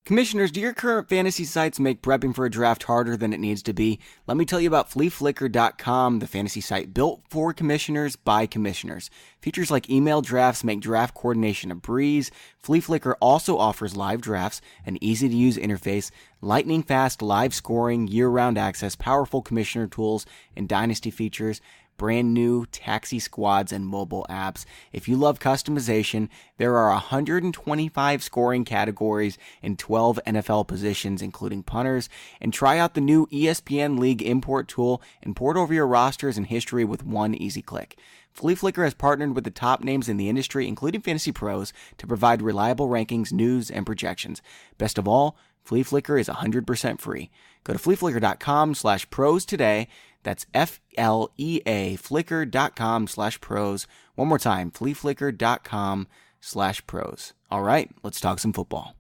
Commissioners, do your current fantasy sites make prepping for a draft harder than it needs to be? Let me tell you about Fleaflicker.com, the fantasy site built for commissioners by commissioners. Features like email drafts make draft coordination a breeze. Fleaflicker also offers live drafts, an easy-to-use interface, lightning-fast live scoring, year-round access, powerful commissioner tools, and dynasty features. Brand new taxi squads and mobile apps. If you love customization, there are 125 scoring categories in 12 NFL positions, including punters. And try out the new ESPN League import tool and port over your rosters and history with one easy click. Fleaflicker has partnered with the top names in the industry, including fantasy pros, to provide reliable rankings, news, and projections. Best of all, Fleaflicker is 100% free. Go to fleaflicker.com/pros today. That's FLEA, flickr.com/pros. One more time, fleaflicker.com/pros. All right, let's talk some football.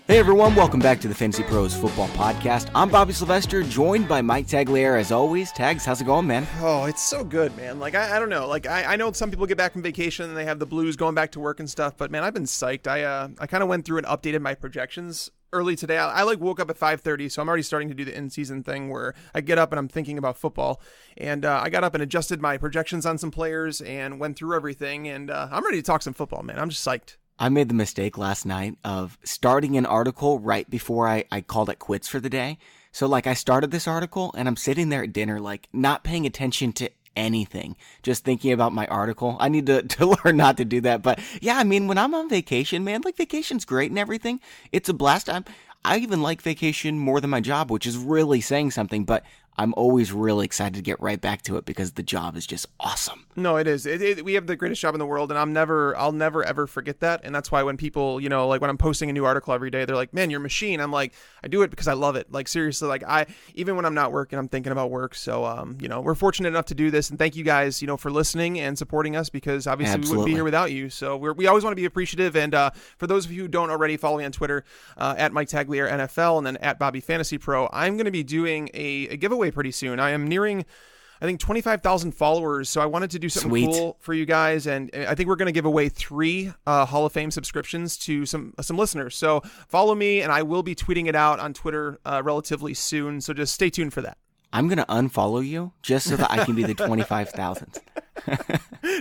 Hey everyone, welcome back to the Fantasy Pros Football Podcast. I'm Bobby Sylvester, joined by Mike Tagliere as always. Tags, how's it going, man? Oh, it's so good, man. Like, I don't know. Like, I know some people get back from vacation and they have the blues going back to work and stuff, but man, I've been psyched. I kind of went through and updated my projections early today. I woke up at 5:30, so I'm already starting to do the in-season thing where I get up and I'm thinking about football. And I got up and adjusted my projections on some players and went through everything, and I'm ready to talk some football, man. I'm just psyched. I made the mistake last night of starting an article right before I called it quits for the day. So like I started this article and I'm sitting there at dinner, like not paying attention to anything, just thinking about my article. I need to learn not to do that. But yeah, I mean, when I'm on vacation, man, like vacation's great and everything. It's a blast. I even like vacation more than my job, which is really saying something, but I'm always really excited to get right back to it because the job is just awesome. No, it is. We have the greatest job in the world, and I'll never ever forget that. And that's why when people, like when I'm posting a new article every day, they're like, "Man, you're a machine." I'm like, I do it because I love it. Like seriously, like even when I'm not working, I'm thinking about work. So, we're fortunate enough to do this, and thank you guys, for listening and supporting us because obviously we wouldn't be here without you. So we always want to be appreciative. And for those of you who don't already, follow me on Twitter at Mike Tagliere NFL and then at Bobby Fantasy Pro. I'm going to be doing a giveaway pretty soon. I am nearing, I think, 25,000 followers, so I wanted to do something cool for you guys, and I think we're going to give away 3 Hall of Fame subscriptions to some listeners. So follow me, and I will be tweeting it out on Twitter relatively soon, so just stay tuned for that. I'm going to unfollow you just so that I can be the 25,000th.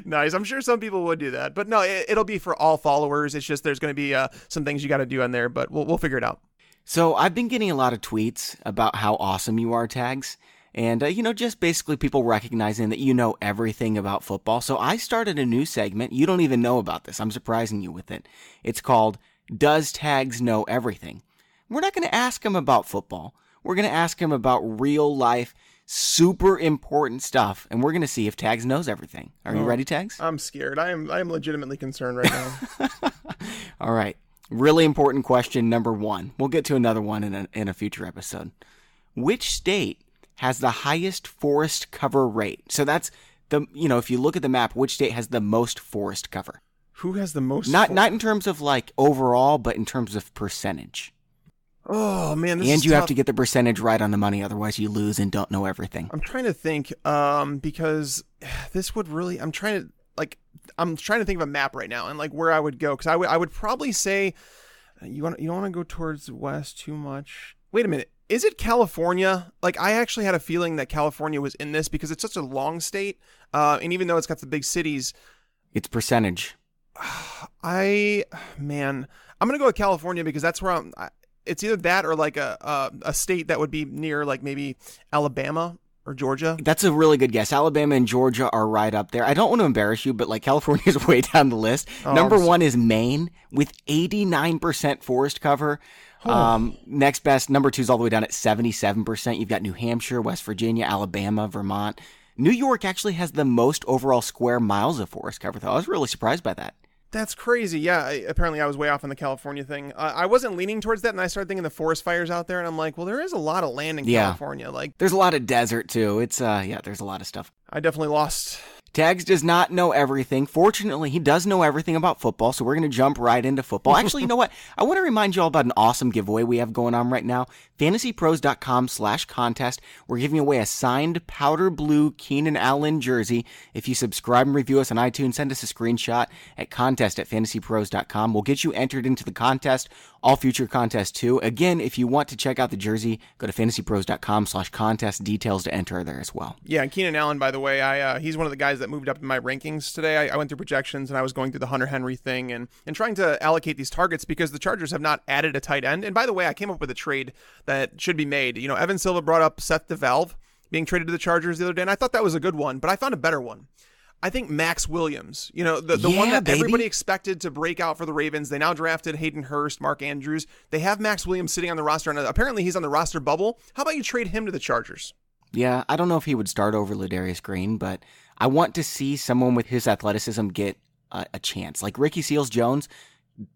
Nice. I'm sure some people would do that, but no, it'll be for all followers. It's just there's going to be some things you got to do on there, but we'll figure it out. So I've been getting a lot of tweets about how awesome you are, Tags. And, just basically people recognizing that you know everything about football. So I started a new segment. You don't even know about this. I'm surprising you with it. It's called, Does Tags Know Everything? We're not going to ask him about football. We're going to ask him about real life, super important stuff. And we're going to see if Tags knows everything. Are you ready, Tags? I'm scared. I am legitimately concerned right now. All right. Really important question number 1. We'll get to another one in a future episode. Which state has the highest forest cover rate? So that's if you look at the map, which state has the most forest cover? Who has the most? Not in terms of like overall, but in terms of percentage. Oh man, this and is you tough. Have to get the percentage right on the money, otherwise you lose and don't know everything. I'm trying to think, because this would really. I'm trying to think of a map right now and like where I would go, because I would probably say you don't want to go towards west too much. Wait a minute. Is it California? Like, I actually had a feeling that California was in this because it's such a long state. And even though it's got the big cities. It's percentage. I'm going to go with California because that's where it's either that or like a state that would be near like maybe Alabama or Georgia. That's a really good guess. Alabama and Georgia are right up there. I don't want to embarrass you, but like California is way down the list. Number 1 is Maine with 89% forest cover. Next best, number 2 is all the way down at 77%. You've got New Hampshire, West Virginia, Alabama, Vermont. New York actually has the most overall square miles of forest cover, though. I was really surprised by that. That's crazy. Yeah, apparently I was way off on the California thing. I wasn't leaning towards that, and I started thinking the forest fires out there, and I'm like, well, there is a lot of land in California. Like, there's a lot of desert, too. It's, there's a lot of stuff. I definitely lost Tags does not know everything. Fortunately, he does know everything about football, so we're going to jump right into football. Actually, you know what? I want to remind you all about an awesome giveaway we have going on right now. FantasyPros.com/contest. We're giving away a signed powder blue Keenan Allen jersey. If you subscribe and review us on iTunes, send us a screenshot at contest@fantasypros.com. We'll get you entered into the contest, all future contests too. Again, if you want to check out the jersey, go to fantasypros.com/contest. Details to enter there as well. Yeah, and Keenan Allen, by the way, he's one of the guys that moved up in my rankings today. I went through projections and I was going through the Hunter Henry thing and trying to allocate these targets because the Chargers have not added a tight end. And by the way, I came up with a trade that should be made. You know, Evan Silva brought up Seth DeValve being traded to the Chargers the other day, and I thought that was a good one, but I found a better one. I think Max Williams, you know, the one that everybody expected to break out for the Ravens. They now drafted Hayden Hurst, Mark Andrews. They have Max Williams sitting on the roster, and apparently he's on the roster bubble. How about you trade him to the Chargers? Yeah, I don't know if he would start over Ladarius Green, but I want to see someone with his athleticism get a chance. Like Ricky Seals-Jones,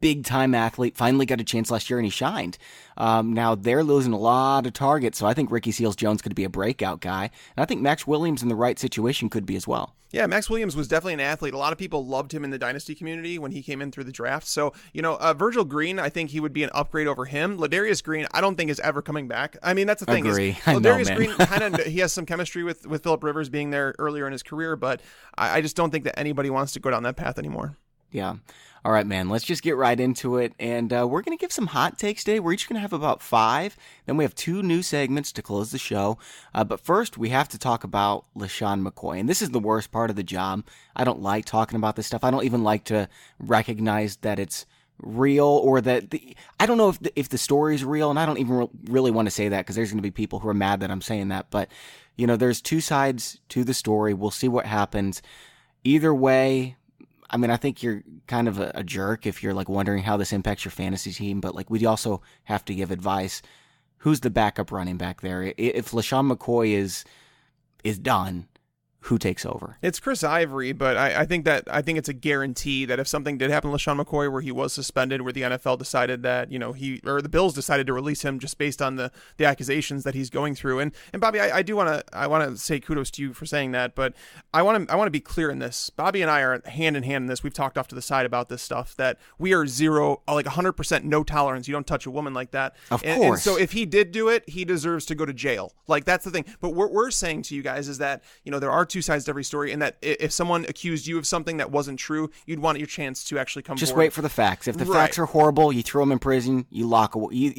big-time athlete, finally got a chance last year and he shined. Now they're losing a lot of targets, so I think Ricky Seals-Jones could be a breakout guy. And I think Max Williams in the right situation could be as well. Yeah, Max Williams was definitely an athlete. A lot of people loved him in the dynasty community when he came in through the draft. So, you know, Virgil Green, I think he would be an upgrade over him. Ladarius Green, I don't think is ever coming back. I mean, that's the thing. Agree. Ladarius Green kind of he has some chemistry with Phillip Rivers being there earlier in his career, but I just don't think that anybody wants to go down that path anymore. Yeah. All right, man, let's just get right into it. And we're going to give some hot takes today. We're each going to have about 5. Then we have 2 new segments to close the show. But first, we have to talk about LeSean McCoy. And this is the worst part of the job. I don't like talking about this stuff. I don't even like to recognize that it's real or that I don't know if the story is real. And I don't even really want to say that because there's going to be people who are mad that I'm saying that. But, you know, there's 2 sides to the story. We'll see what happens. Either way, I mean, I think you're kind of a jerk if you're like wondering how this impacts your fantasy team, but like we also have to give advice. Who's the backup running back there? If LeSean McCoy is done, who takes over? It's Chris Ivory, but I think it's a guarantee that if something did happen to LeSean McCoy where he was suspended, where the NFL decided that, you know, the Bills decided to release him just based on the accusations that he's going through. And Bobby, I want to say kudos to you for saying that, but I want to be clear in this. Bobby and I are hand in hand in this. We've talked off to the side about this stuff, that we are 100% no tolerance. You don't touch a woman like that. Of course. And so if he did do it, he deserves to go to jail. Like, that's the thing. But what we're saying to you guys is that, you know, there are 2 sides to every story, and that if someone accused you of something that wasn't true, you'd want your chance to actually come just forward. Wait for the facts. If the facts are horrible, you throw them in prison, you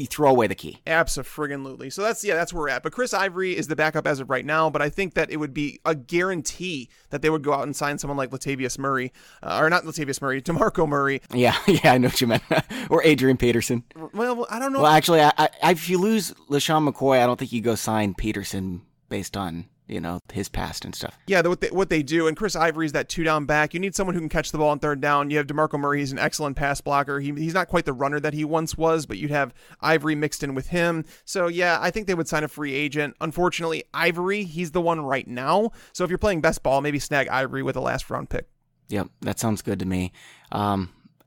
throw away the key. Absolutely. So that's where we're at. But Chris Ivory is the backup as of right now, but I think that it would be a guarantee that they would go out and sign someone like Latavius Murray, or not Latavius Murray, DeMarco Murray. Yeah, I know what you meant. Or Adrian Peterson. Well, I don't know. Well, actually, if you lose LeSean McCoy, I don't think you go sign Peterson based on, you know, his past and stuff. Yeah, what they do, and Chris Ivory's that 2-down back. You need someone who can catch the ball on 3rd down. You have DeMarco Murray, he's an excellent pass blocker. He's not quite the runner that he once was, but you'd have Ivory mixed in with him. So yeah, I think they would sign a free agent. Unfortunately, Ivory, he's the one right now. So if you're playing best ball, maybe snag Ivory with a last round pick. Yep, that sounds good to me.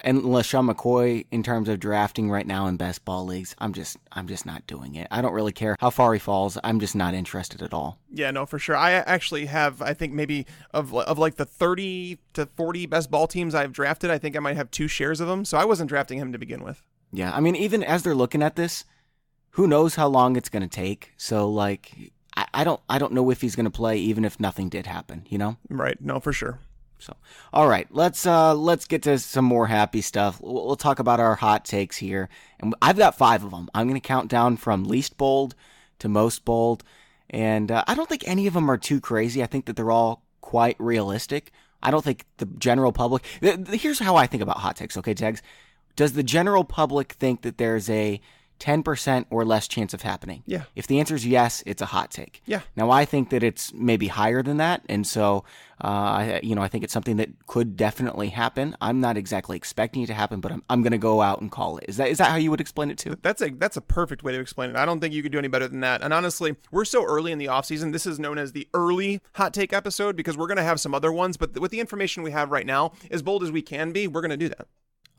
And LeSean McCoy, in terms of drafting right now in best ball leagues, I'm just not doing it. I don't really care how far he falls. I'm just not interested at all. Yeah, no, for sure. I actually have, I think maybe of like the 30 to 40 best ball teams I've drafted, I think I might have 2 shares of them. So I wasn't drafting him to begin with. Yeah, I mean, even as they're looking at this, who knows how long it's going to take? So like, I don't know if he's going to play, even if nothing did happen. You know? Right. No, for sure. So, all right, let's get to some more happy stuff. We'll talk about our hot takes here, and I've got 5 of them. I'm going to count down from least bold to most bold, and I don't think any of them are too crazy. I think that they're all quite realistic. I don't think the general public. Here's how I think about hot takes. Okay, Tags, does the general public think that there's a 10% or less chance of happening? Yeah. If the answer is yes, it's a hot take. Yeah. Now, I think that it's maybe higher than that, and so I think it's something that could definitely happen. I'm not exactly expecting it to happen, but I'm going to go out and call it. Is that how you would explain it too? That's a perfect way to explain it. I don't think you could do any better than that. And honestly, we're so early in the offseason. This is known as the early hot take episode because we're going to have some other ones, but with the information we have right now, as bold as we can be, we're going to do that.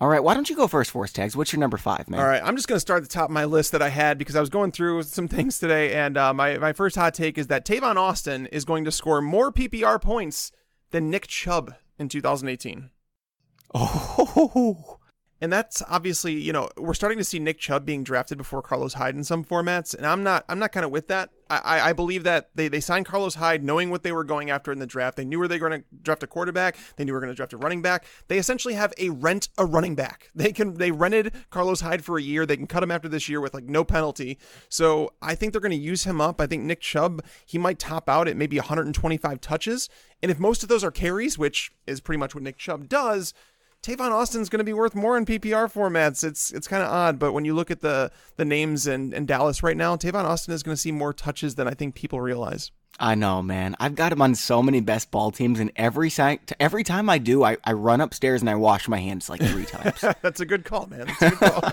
All right, why don't you go first for us, Tags? What's your number 5, man? All right, I'm just going to start at the top of my list that I had because I was going through some things today, and my first hot take is that Tavon Austin is going to score more PPR points than Nick Chubb in 2018. Oh, And that's obviously, you know, we're starting to see Nick Chubb being drafted before Carlos Hyde in some formats, and I'm not kind of with that. I believe that they signed Carlos Hyde knowing what they were going after in the draft. They knew where they were going to draft a quarterback. They knew they were going to draft a running back. They essentially have a running back. They rented Carlos Hyde for a year. They can cut him after this year with like no penalty. So I think they're going to use him up. I think Nick Chubb, he might top out at maybe 125 touches. And if most of those are carries, which is pretty much what Nick Chubb does, Tavon Austin's going to be worth more in PPR formats. It's kind of odd, but when you look at the names in Dallas right now, Tavon Austin is going to see more touches than I think people realize. I know, man. I've got him on so many best ball teams, and every time I do, I run upstairs and I wash my hands like 3 times. That's a good call, man. That's a good call.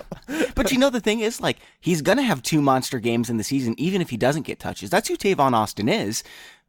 But you know, the thing is, like, he's going to have 2 monster games in the season, even if he doesn't get touches. That's who Tavon Austin is.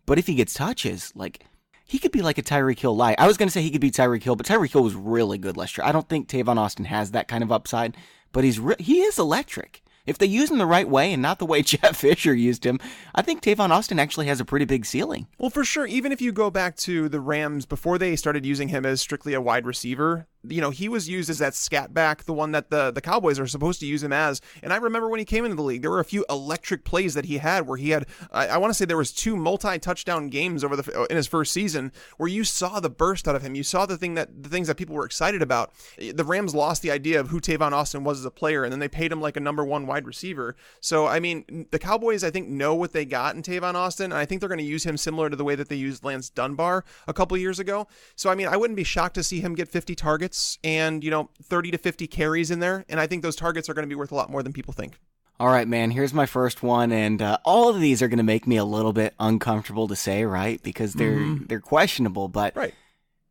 But if he gets touches, like, he could be like a Tyreek Hill light. I was going to say he could be Tyreek Hill, but Tyreek Hill was really good last year. I don't think Tavon Austin has that kind of upside, but he is electric. If they use him the right way and not the way Jeff Fisher used him, I think Tavon Austin actually has a pretty big ceiling. Well, for sure. Even if you go back to the Rams before they started using him as strictly a wide receiver, you know, he was used as that scat back, the one that the Cowboys are supposed to use him as. And I remember when he came into the league, there were a few electric plays that he had where he had, I want to say there was 2 multi-touchdown games in his first season where you saw the burst out of him. You saw the things that people were excited about. The Rams lost the idea of who Tavon Austin was as a player, and then they paid him like a number 1 wide receiver. So, I mean, the Cowboys, I think, know what they got in Tavon Austin, and I think they're going to use him similar to the way that they used Lance Dunbar a couple years ago. So, I mean, I wouldn't be shocked to see him get 50 targets and, you know, 30 to 50 carries in there. And I think those targets are going to be worth a lot more than people think. All right, man, here's my first one. And all of these are going to make me a little bit uncomfortable to say, right? Because they're questionable. But right.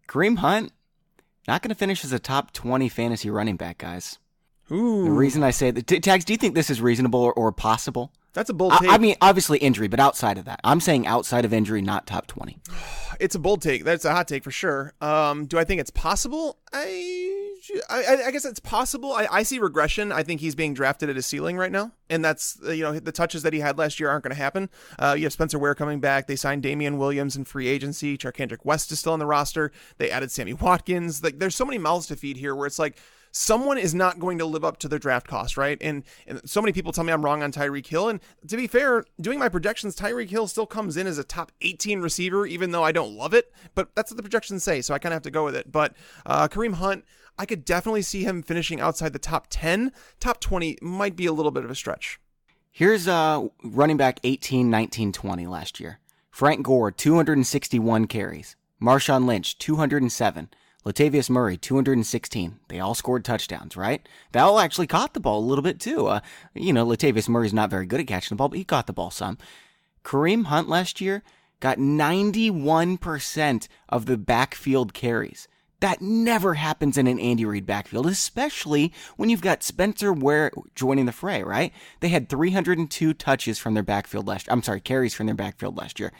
Kareem Hunt, not going to finish as a top 20 fantasy running back, guys. Ooh. The reason I say that, Tags, do you think this is reasonable or possible? That's a bold take. I mean, obviously injury, but outside of that. I'm saying outside of injury, not top 20. It's a bold take. That's a hot take for sure. Do I think it's possible? I guess it's possible. I see regression. I think he's being drafted at his ceiling right now. And that's, you know, the touches that he had last year aren't going to happen. You have Spencer Ware coming back. They signed Damian Williams in free agency. Charkandrick West is still on the roster. They added Sammy Watkins. Like, there's so many mouths to feed here where it's like, someone is not going to live up to their draft cost, right? And so many people tell me I'm wrong on Tyreek Hill. And to be fair, doing my projections, Tyreek Hill still comes in as a top 18 receiver, even though I don't love it. But that's what the projections say, so I kind of have to go with it. But Kareem Hunt, I could definitely see him finishing outside the top 10. Top 20 might be a little bit of a stretch. Here's running back 18, 19, 20 last year. Frank Gore, 261 carries. Marshawn Lynch, 207. Latavius Murray, 216. They all scored touchdowns, right? They all actually caught the ball a little bit, too. You know, Latavius Murray's not very good at catching the ball, but he caught the ball some. Kareem Hunt last year got 91% of the backfield carries. That never happens in an Andy Reid backfield, especially when you've got Spencer Ware joining the fray, right? They had 302 touches from their backfield last year. I'm sorry, carries from their backfield last year.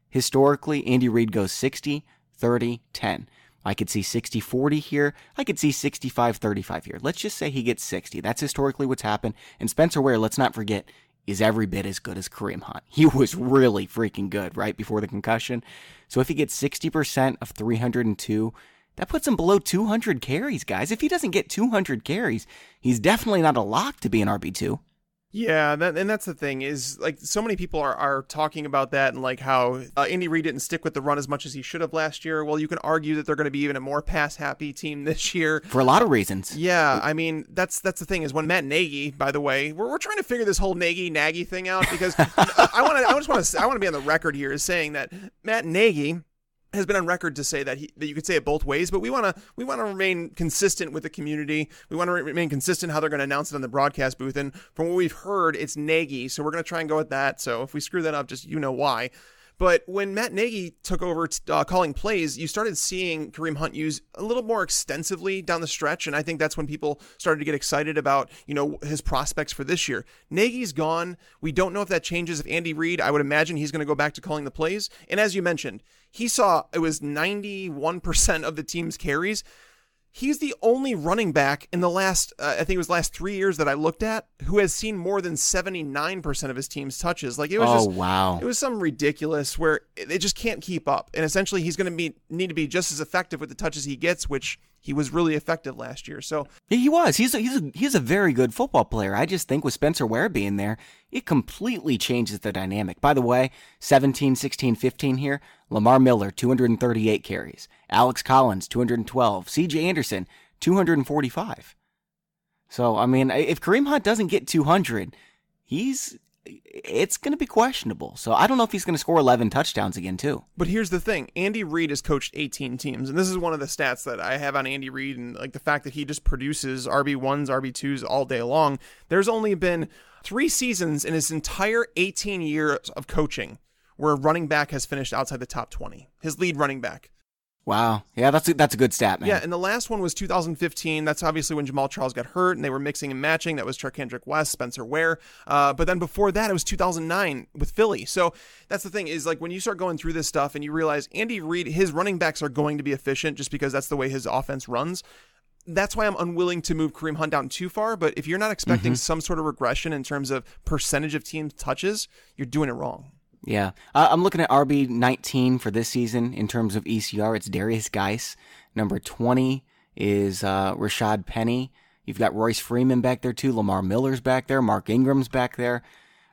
Historically, Andy Reid goes 60, 30, 10. I could see 60-40 here. I could see 65-35 here. Let's just say he gets 60. That's historically what's happened. And Spencer Ware, let's not forget, is every bit as good as Kareem Hunt. He was really freaking good right before the concussion. So if he gets 60% of 302, that puts him below 200 carries, guys. If he doesn't get 200 carries, he's definitely not a lock to be an RB2. Yeah, and that's the thing is, like, so many people are talking about that and like how Andy Reid didn't stick with the run as much as he should have last year. Well, you can argue that they're going to be even a more pass-happy team this year. For a lot of reasons. Yeah, I mean, that's the thing is when Matt Nagy, by the way, we're trying to figure this whole Nagy thing out because I want to be on the record here as saying that Matt Nagy has been on record to say that you could say it both ways, but we want to remain consistent with the community. We want to remain consistent how they're going to announce it on the broadcast booth. And from what we've heard, it's Nagy, so we're going to try and go with that. So if we screw that up, just you know why. But when Matt Nagy took over calling plays, you started seeing Kareem Hunt used a little more extensively down the stretch, and I think that's when people started to get excited about, you know, his prospects for this year. Nagy's gone. We don't know if that changes if Andy Reid. I would imagine he's going to go back to calling the plays. And as you mentioned, he saw it was 91% of the team's carries. He's the only running back in the last, I think it was last 3 years that I looked at, who has seen more than 79% of his team's touches. Like, it was wow. It was something ridiculous where it just can't keep up. And essentially he's going to need to be just as effective with the touches he gets, which he was really effective last year. So he was. He's a very good football player. I just think with Spencer Ware being there, it completely changes the dynamic. By the way, 17, 16, 15 here. Lamar Miller, 238 carries. Alex Collins, 212. C.J. Anderson, 245. So, I mean, if Kareem Hunt doesn't get 200, it's going to be questionable. So I don't know if he's going to score 11 touchdowns again, too. But here's the thing. Andy Reid has coached 18 teams, and this is one of the stats that I have on Andy Reid, and like the fact that he just produces RB1s, RB2s all day long. There's only been 3 seasons in his entire 18 years of coaching where a running back has finished outside the top 20. His lead running back. Wow. Yeah, that's a good stat, man. Yeah, and the last one was 2015. That's obviously when Jamal Charles got hurt, and they were mixing and matching. That was Charkandrick West, Spencer Ware. But then before that, it was 2009 with Philly. So that's the thing, is like when you start going through this stuff and you realize Andy Reid, his running backs are going to be efficient just because that's the way his offense runs. That's why I'm unwilling to move Kareem Hunt down too far. But if you're not expecting some sort of regression in terms of percentage of team touches, you're doing it wrong. Yeah. I'm looking at RB19 for this season in terms of ECR. It's Darius Geis. Number 20 is Rashad Penny. You've got Royce Freeman back there too. Lamar Miller's back there. Mark Ingram's back there.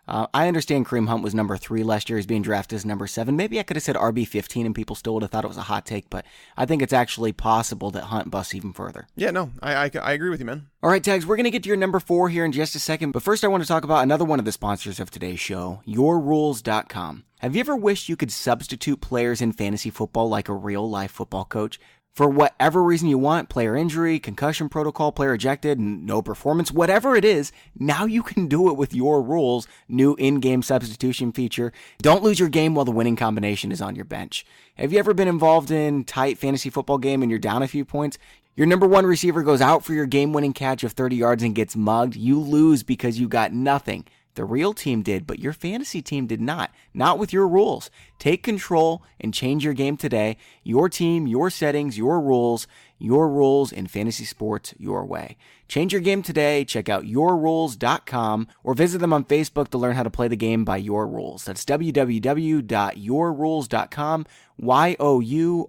I understand Kareem Hunt was number 3 last year. He's being drafted as number 7. Maybe I could have said RB15 and people still would have thought it was a hot take, but I think it's actually possible that Hunt busts even further. Yeah, no, I agree with you, man. All right, Tags, we're going to get to your number 4 here in just a second, but first I want to talk about another one of the sponsors of today's show, YourRules.com. Have you ever wished you could substitute players in fantasy football like a real-life football coach? For whatever reason you want, player injury, concussion protocol, player ejected, no performance, whatever it is, now you can do it with Your Rules' new in-game substitution feature. Don't lose your game while the winning combination is on your bench. Have you ever been involved in tight fantasy football game and you're down a few points? Your number 1 receiver goes out for your game-winning catch of 30 yards and gets mugged. You lose because you got nothing. The real team did, but your fantasy team did not. Not with Your Rules. Take control and change your game today. Your team, your settings, your rules in fantasy sports your way. Change your game today. Check out yourrules.com or visit them on Facebook to learn how to play the game by Your Rules. That's www.yourrules.com, YOURULZ.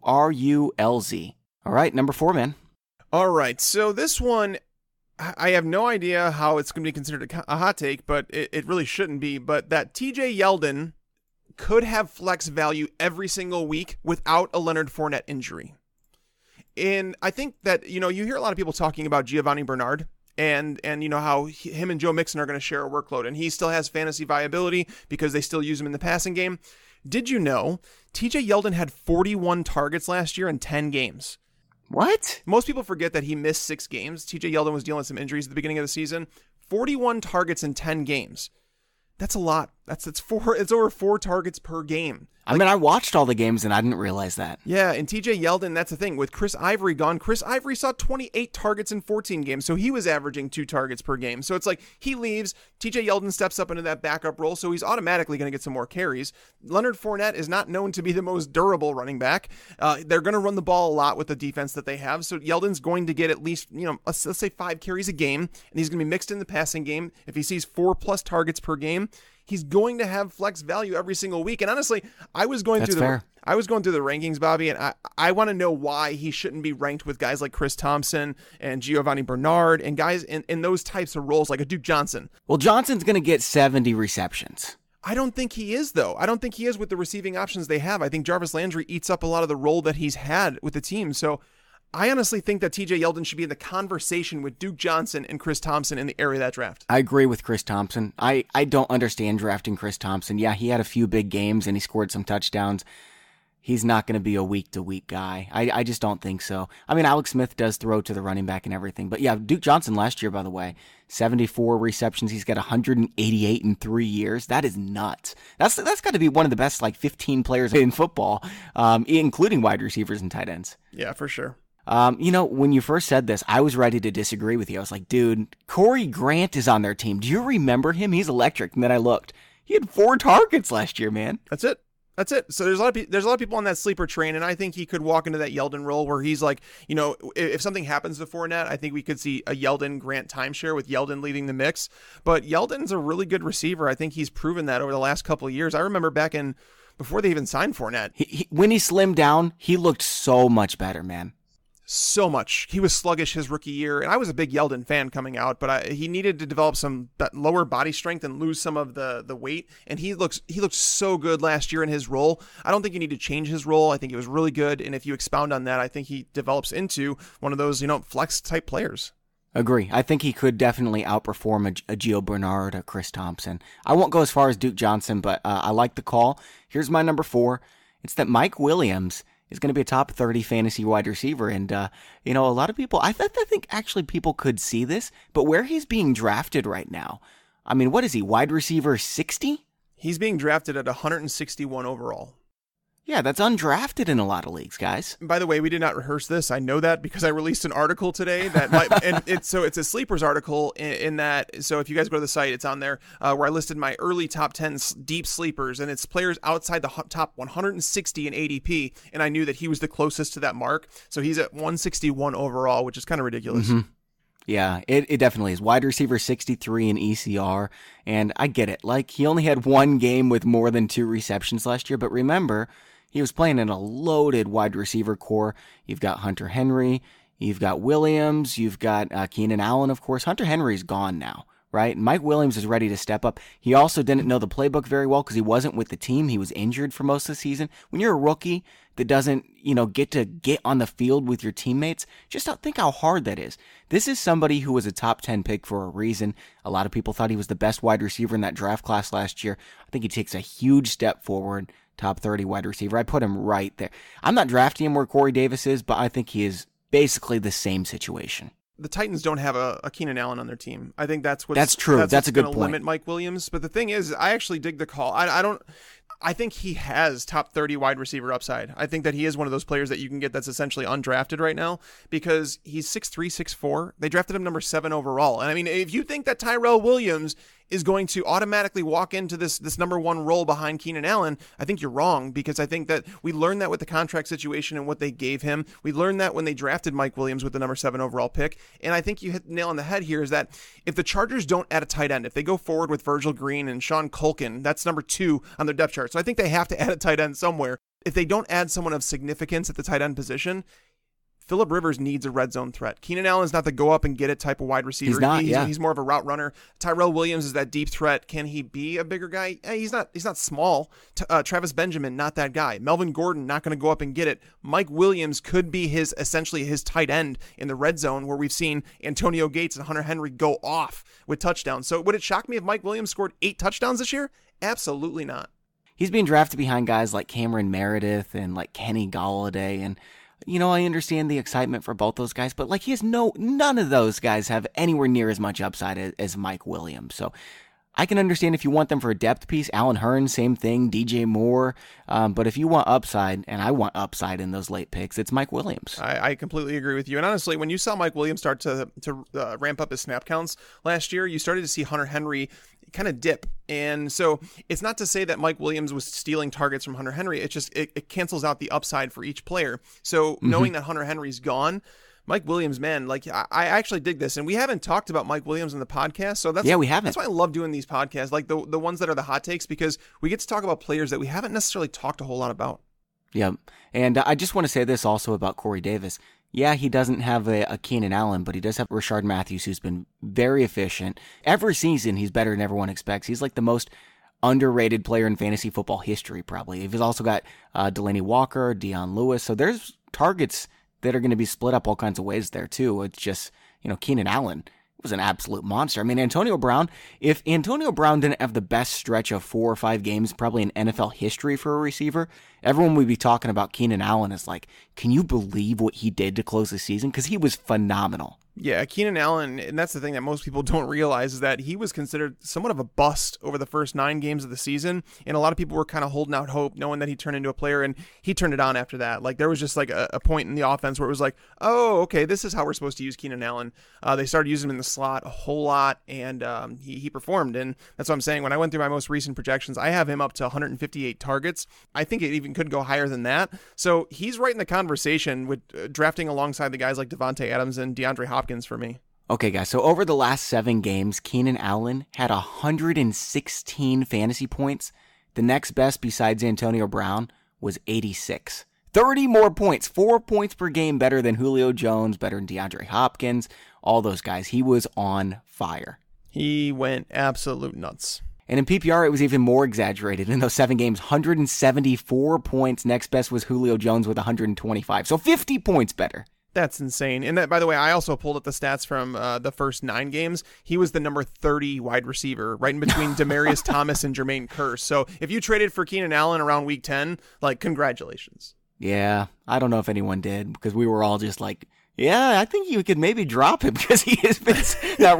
All right, number 4, man. All right, so this one, I have no idea how it's going to be considered a hot take, but it really shouldn't be. But that TJ Yeldon could have flex value every single week without a Leonard Fournette injury. And I think that, you hear a lot of people talking about Giovanni Bernard and how him and Joe Mixon are going to share a workload, and he still has fantasy viability because they still use him in the passing game. Did you know TJ Yeldon had 41 targets last year in 10 games? What? Most people forget that he missed 6 games. TJ Yeldon was dealing with some injuries at the beginning of the season. 41 targets in 10 games. That's a lot. It's over 4 targets per game. I mean, I watched all the games and I didn't realize that. Yeah, and TJ Yeldon, that's the thing. With Chris Ivory gone, Chris Ivory saw 28 targets in 14 games, so he was averaging 2 targets per game. So it's like he leaves, TJ Yeldon steps up into that backup role, so he's automatically going to get some more carries. Leonard Fournette is not known to be the most durable running back. They're going to run the ball a lot with the defense that they have, so Yeldon's going to get at least, let's say 5 carries a game, and he's going to be mixed in the passing game. If he sees 4+ targets per game, he's going to have flex value every single week. And honestly, I was going through the rankings, Bobby, and I want to know why he shouldn't be ranked with guys like Chris Thompson and Giovanni Bernard and guys in those types of roles like a Duke Johnson. Well, Johnson's going to get 70 receptions. I don't think he is, though. I don't think he is with the receiving options they have. I think Jarvis Landry eats up a lot of the role that he's had with the team. So I honestly think that TJ Yeldon should be in the conversation with Duke Johnson and Chris Thompson in the area of that draft. I agree with Chris Thompson. I don't understand drafting Chris Thompson. Yeah, he had a few big games and he scored some touchdowns. He's not going to be a week-to-week guy. I just don't think so. I mean, Alex Smith does throw to the running back and everything. But yeah, Duke Johnson last year, by the way, 74 receptions. He's got 188 in 3 years. That is nuts. That's got to be one of the best 15 players in football, including wide receivers and tight ends. Yeah, for sure. When you first said this, I was ready to disagree with you. I was like, dude, Corey Grant is on their team. Do you remember him? He's electric. And then I looked. He had 4 targets last year, man. That's it. That's it. So there's a lot of people on that sleeper train, and I think he could walk into that Yeldon role where he's like, if something happens to Fournette, I think we could see a Yeldon Grant timeshare with Yeldon leading the mix. But Yeldon's a really good receiver. I think he's proven that over the last couple of years. I remember before they even signed Fournette. When he slimmed down, he looked so much better, man. So much. He was sluggish his rookie year, and I was a big Yeldon fan coming out, but he needed to develop some lower body strength and lose some of the weight, and he looked so good last year in his role. I don't think you need to change his role. I think it was really good, and if you expound on that, I think he develops into one of those, flex type players. Agree. I think he could definitely outperform a Gio Bernard, a Chris Thompson. I won't go as far as Duke Johnson, but I like the call. Here's my number 4. It's that Mike Williams is going to be a top 30 fantasy wide receiver. And, a lot of people, I think actually people could see this, but where he's being drafted right now, I mean, what is he, wide receiver 60? He's being drafted at 161 overall. Yeah, that's undrafted in a lot of leagues, guys. By the way, we did not rehearse this. I know that because I released an article today it's a sleepers article in that. So if you guys go to the site, it's on there where I listed my early top 10 deep sleepers, and it's players outside the top 160 in ADP. And I knew that he was the closest to that mark. So he's at 161 overall, which is kind of ridiculous. Mm-hmm. Yeah, it definitely is. Wide receiver 63 in ECR, and I get it. Like, he only had one game with more than 2 receptions last year, but remember, he was playing in a loaded wide receiver core. You've got Hunter Henry, you've got Williams, you've got Keenan Allen, of course. Hunter Henry's gone now, right? Mike Williams is ready to step up. He also didn't know the playbook very well because he wasn't with the team. He was injured for most of the season. When you're a rookie that doesn't, get on the field with your teammates, just think how hard that is. This is somebody who was a top 10 pick for a reason. A lot of people thought he was the best wide receiver in that draft class last year. I think he takes a huge step forward. Top 30 wide receiver. I'd put him right there. I'm not drafting him where Corey Davis is, but I think he is basically the same situation. The Titans don't have a Keenan Allen on their team. I think that's true. That's a good point. Limit Mike Williams. But the thing is, I actually dig the call. I think he has top 30 wide receiver upside. I think that he is one of those players that you can get that's essentially undrafted right now because he's 6'3", 6'4". They drafted him number 7 overall. And I mean, if you think that Tyrell Williams is going to automatically walk into this number 1 role behind Keenan Allen, I think you're wrong, because I think that we learned that with the contract situation and what they gave him. We learned that when they drafted Mike Williams with the number 7 overall pick. And I think you hit the nail on the head here is that if the Chargers don't add a tight end, if they go forward with Virgil Green and Sean Culkin, that's number 2 on their depth chart. So I think they have to add a tight end somewhere. If they don't add someone of significance at the tight end position, Phillip Rivers needs a red zone threat. Keenan Allen's not the go up and get it type of wide receiver. He's not, He's more of a route runner. Tyrell Williams is that deep threat. Can he be a bigger guy? He's not small. Travis Benjamin, not that guy. Melvin Gordon, not going to go up and get it. Mike Williams could be essentially his tight end in the red zone where we've seen Antonio Gates and Hunter Henry go off with touchdowns. So would it shock me if Mike Williams scored 8 touchdowns this year? Absolutely not. He's being drafted behind guys like Cameron Meredith and like Kenny Galladay, and I understand the excitement for both those guys, but like none of those guys have anywhere near as much upside as Mike Williams. So I can understand if you want them for a depth piece. Alan Hearn, same thing. DJ Moore. But if you want upside, and I want upside in those late picks, it's Mike Williams. I completely agree with you. And honestly, when you saw Mike Williams start to ramp up his snap counts last year, you started to see Hunter Henry kind of dip. And so it's not to say that Mike Williams was stealing targets from Hunter Henry. It just it cancels out the upside for each player. So knowing that Hunter Henry's gone, Mike Williams, man, like I actually dig this, and we haven't talked about Mike Williams in the podcast, so we haven't. That's why I love doing these podcasts, like the ones that are the hot takes, because we get to talk about players that we haven't necessarily talked a whole lot about. Yeah, and I just want to say this also about Corey Davis. Yeah, he doesn't have a Keenan Allen, but he does have Rashard Matthews, who's been very efficient. Every season, he's better than everyone expects. He's like the most underrated player in fantasy football history, probably. He's also got Delaney Walker, Deion Lewis, so there's targets that are going to be split up all kinds of ways there, too. It's just, Keenan Allen was an absolute monster. I mean, Antonio Brown, if Antonio Brown didn't have the best stretch of 4 or 5 games, probably in NFL history for a receiver, everyone would be talking about Keenan Allen as like, can you believe what he did to close the season? Because he was phenomenal. Yeah, Keenan Allen, and that's the thing that most people don't realize, is that he was considered somewhat of a bust over the first 9 games of the season, and a lot of people were kind of holding out hope, knowing that he'd turn into a player, and he turned it on after that. Like, there was just like a point in the offense where it was like, oh, okay, this is how we're supposed to use Keenan Allen. They started using him in the slot a whole lot, and he performed, and that's what I'm saying. When I went through my most recent projections, I have him up to 158 targets. I think it even could go higher than that. So he's right in the conversation with drafting alongside the guys like Devontae Adams and DeAndre Hopkins for me. Okay, guys, so over the last 7 games, Keenan Allen had 116 fantasy points. The next best besides Antonio Brown was 86. 30 more points, 4 points per game better than Julio Jones, better than DeAndre Hopkins, all those guys. He was on fire. He went absolute nuts. And in PPR, it was even more exaggerated. In those 7 games, 174 points. Next best was Julio Jones with 125. So 50 points better. That's insane. And that, by the way, I also pulled up the stats from the first 9 games. He was the number 30 wide receiver, right in between Demaryius Thomas and Jermaine Kearse. So if you traded for Keenan Allen around week 10, like, congratulations. Yeah, I don't know if anyone did, because we were all just like, yeah, I think you could maybe drop him, because he has been, not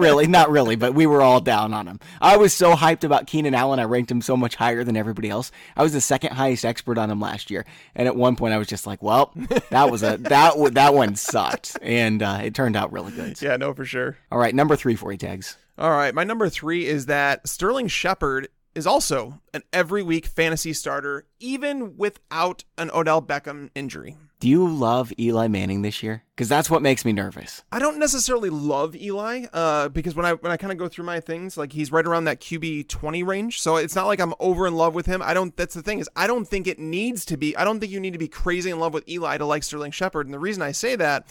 really, but we were all down on him. I was so hyped about Keenan Allen, I ranked him so much higher than everybody else. I was the second highest expert on him last year, and at one point I was just like, well, that one sucked, and it turned out really good. Yeah, no, for sure. All right, number 3 for you, Tags. All right, my number 3 is that Sterling Shepard is also an every week fantasy starter, even without an Odell Beckham injury. Do you love Eli Manning this year? Because that's what makes me nervous. I don't necessarily love Eli, because when I kind of go through my things, like, he's right around that QB 20 range. So it's not like I'm over in love with him. That's the thing, is I don't think it needs to be. I don't think you need to be crazy in love with Eli to like Sterling Shepard. And the reason I say that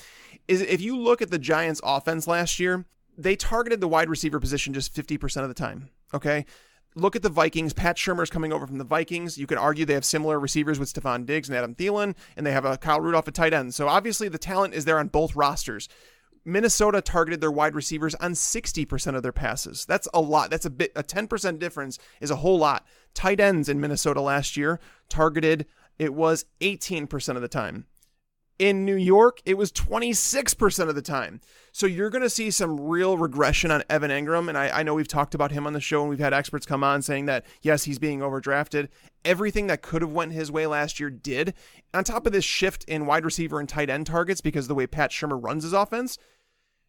is, if you look at the Giants offense last year, they targeted the wide receiver position just 50% of the time. Okay. Look at the Vikings. Pat Shurmur's coming over from the Vikings. You could argue they have similar receivers with Stephon Diggs and Adam Thielen, and they have a Kyle Rudolph at tight end. So obviously the talent is there on both rosters. Minnesota targeted their wide receivers on 60% of their passes. That's a lot. That's a 10% difference is a whole lot. Tight ends in Minnesota last year targeted, it was 18% of the time. In New York, it was 26% of the time. So you're going to see some real regression on Evan Engram. And I know we've talked about him on the show, and we've had experts come on saying that, yes, he's being overdrafted. Everything that could have went his way last year did. On top of this shift in wide receiver and tight end targets, because of the way Pat Shurmur runs his offense,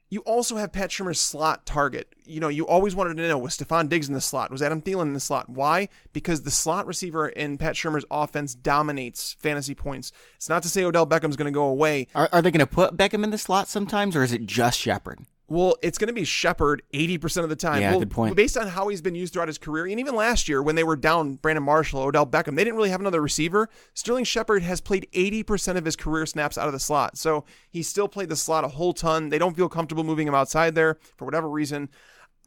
you also have Pat Shurmur's slot target. You know, you always wanted to know, was Stephon Diggs in the slot? Was Adam Thielen in the slot? Why? Because the slot receiver in Pat Shurmur's offense dominates fantasy points. It's not to say Odell Beckham's going to go away. Are they going to put Beckham in the slot sometimes, or is it just Shepard? Well, it's going to be Shepard 80% of the time. Yeah, good point. Based on how he's been used throughout his career, and even last year when they were down Brandon Marshall, Odell Beckham, they didn't really have another receiver. Sterling Shepard has played 80% of his career snaps out of the slot. So he still played the slot a whole ton. They don't feel comfortable moving him outside there for whatever reason.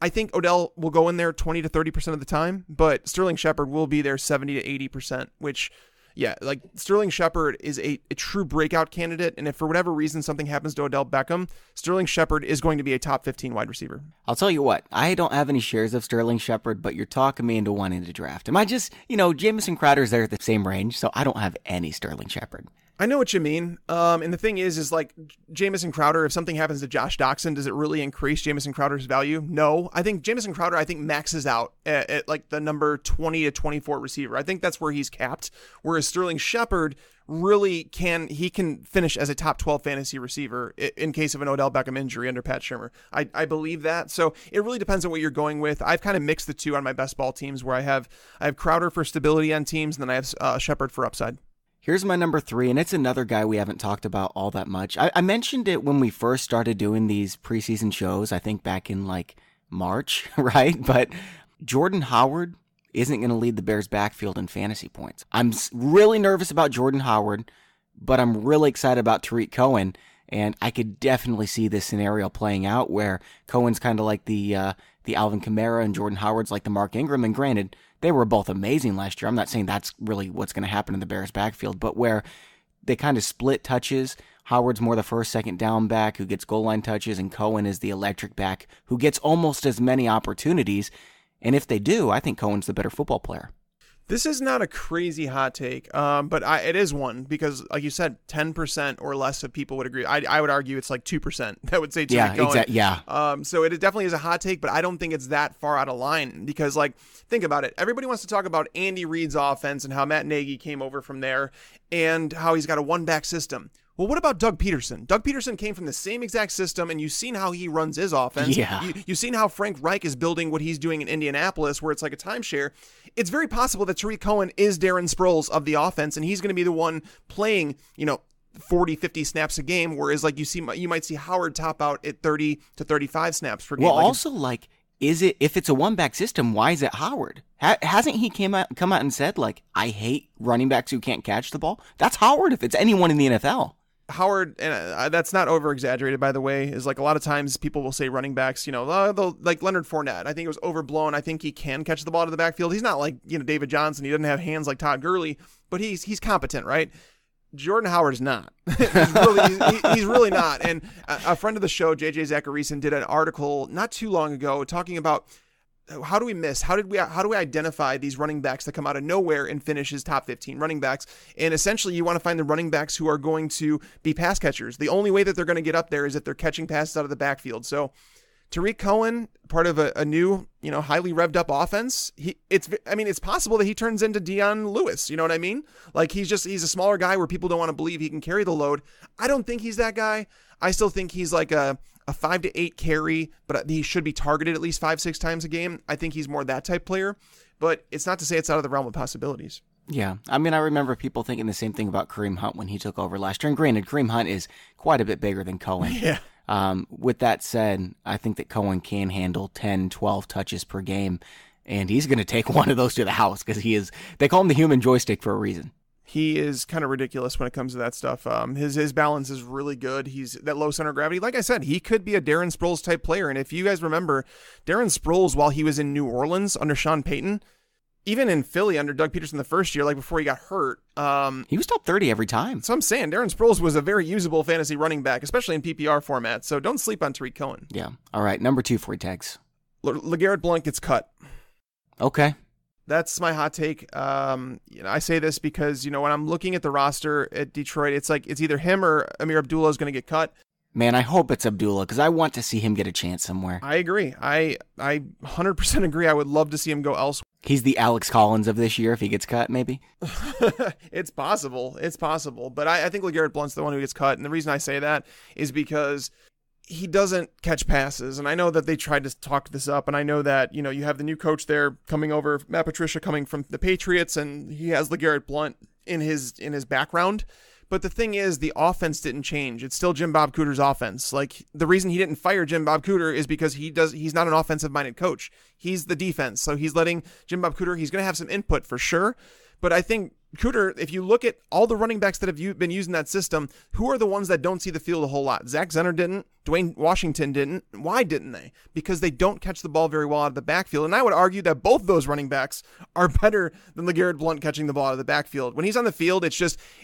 I think Odell will go in there 20 to 30% of the time, but Sterling Shepard will be there 70 to 80%, which... yeah, like, Sterling Shepard is a true breakout candidate, and if for whatever reason something happens to Odell Beckham, Sterling Shepard is going to be a top 15 wide receiver. I'll tell you what, I don't have any shares of Sterling Shepard, but you're talking me into wanting to draft him. I just, Jamison Crowder's there at the same range, so I don't have any Sterling Shepard. I know what you mean. And the thing is like, Jamison Crowder, if something happens to Josh Doxson, does it really increase Jamison Crowder's value? No. I think Jamison Crowder, maxes out at like the number 20 to 24 receiver. I think that's where he's capped. Whereas Sterling Shepard really can finish as a top 12 fantasy receiver in case of an Odell Beckham injury under Pat Shurmur. I believe that. So it really depends on what you're going with. I've kind of mixed the two on my best ball teams, where I have Crowder for stability on teams, and then I have Shepard for upside. Here's my number 3, and it's another guy we haven't talked about all that much. I mentioned it when we first started doing these preseason shows, I think back in like March, right? But Jordan Howard isn't going to lead the Bears backfield in fantasy points. I'm really nervous about Jordan Howard, but I'm really excited about Tariq Cohen, and I could definitely see this scenario playing out where Cohen's kind of like the Alvin Kamara and Jordan Howard's like the Mark Ingram, and granted, they were both amazing last year. I'm not saying that's really what's going to happen in the Bears backfield, but where they kind of split touches. Howard's more the first, second down back who gets goal line touches, and Cohen is the electric back who gets almost as many opportunities. And if they do, I think Cohen's the better football player. This is not a crazy hot take, but it is one because, like you said, 10% or less of people would agree. I would argue it's like 2% that would say Tariq Cohen. Exactly. Yeah. So it definitely is a hot take, but I don't think it's that far out of line because, like, think about it. Everybody wants to talk about Andy Reid's offense and how Matt Nagy came over from there and how he's got a one-back system. Well, what about Doug Peterson? Doug Peterson came from the same exact system, and you've seen how he runs his offense. Yeah. You've seen how Frank Reich is building what he's doing in Indianapolis, where it's like a timeshare. It's very possible that Tariq Cohen is Darren Sproles of the offense, and he's going to be the one playing, 40, 50 snaps a game, whereas like you might see Howard top out at 30 to 35 snaps per game. Well, if it's a one-back system, why is it Howard? Hasn't he come out and said, like, I hate running backs who can't catch the ball? That's Howard if it's anyone in the NFL. Howard, and that's not over-exaggerated, by the way, is like a lot of times people will say running backs, like Leonard Fournette. I think it was overblown. I think he can catch the ball to the backfield. He's not like, David Johnson. He doesn't have hands like Todd Gurley, but he's competent, right? Jordan Howard is not. he's really not. And a friend of the show, JJ Zachariason, did an article not too long ago talking about how do we identify these running backs that come out of nowhere and finish as top 15 running backs? And essentially you want to find the running backs who are going to be pass catchers. The only way that they're going to get up there is if they're catching passes out of the backfield. So Tariq Cohen, part of a new, highly revved up offense. It's possible that he turns into Deion Lewis. You know what I mean? Like he's a smaller guy where people don't want to believe he can carry the load. I don't think he's that guy. I still think he's like a 5 to 8 carry, but he should be targeted at least 5-6 times a game. I think he's more that type player, but it's not to say it's out of the realm of possibilities. Yeah. I remember people thinking the same thing about Kareem Hunt when he took over last year. And granted, Kareem Hunt is quite a bit bigger than Cohen. Yeah. With that said, I think that Cohen can handle 10, 12 touches per game, and he's going to take one of those to the house because they call him the human joystick for a reason. He is kind of ridiculous when it comes to that stuff. His balance is really good. He's that low center of gravity. Like I said, he could be a Darren Sproles type player. And if you guys remember, Darren Sproles, while he was in New Orleans under Sean Payton, even in Philly under Doug Peterson the first year, like before he got hurt, he was top 30 every time. So I'm saying Darren Sproles was a very usable fantasy running back, especially in PPR format. So don't sleep on Tariq Cohen. Yeah. All right. Number 2 for you, Tags. LeGarrette Blount gets cut. Okay. That's my hot take. I say this because, when I'm looking at the roster at Detroit, it's like it's either him or Amir Abdullah is going to get cut. Man, I hope it's Abdullah because I want to see him get a chance somewhere. I agree. I 100% agree. I would love to see him go elsewhere. He's the Alex Collins of this year if he gets cut, maybe? It's possible. But I think LeGarrette Blount's the one who gets cut. And the reason I say that is because he doesn't catch passes. And I know that they tried to talk this up. And I know that, you have the new coach there coming over, Matt Patricia coming from the Patriots, and he has LeGarrette Blount in his background. But the thing is, the offense didn't change. It's still Jim Bob Cooter's offense. Like, the reason he didn't fire Jim Bob Cooter is because he's not an offensive-minded coach. He's the defense. So he's letting Jim Bob Cooter, he's going to have some input for sure. But I think Cooter, if you look at all the running backs that have been using that system, who are the ones that don't see the field a whole lot? Zach Zenner didn't. Dwayne Washington didn't. Why didn't they? Because they don't catch the ball very well out of the backfield. And I would argue that both those running backs are better than LeGarrette Blount catching the ball out of the backfield. When he's on the field, it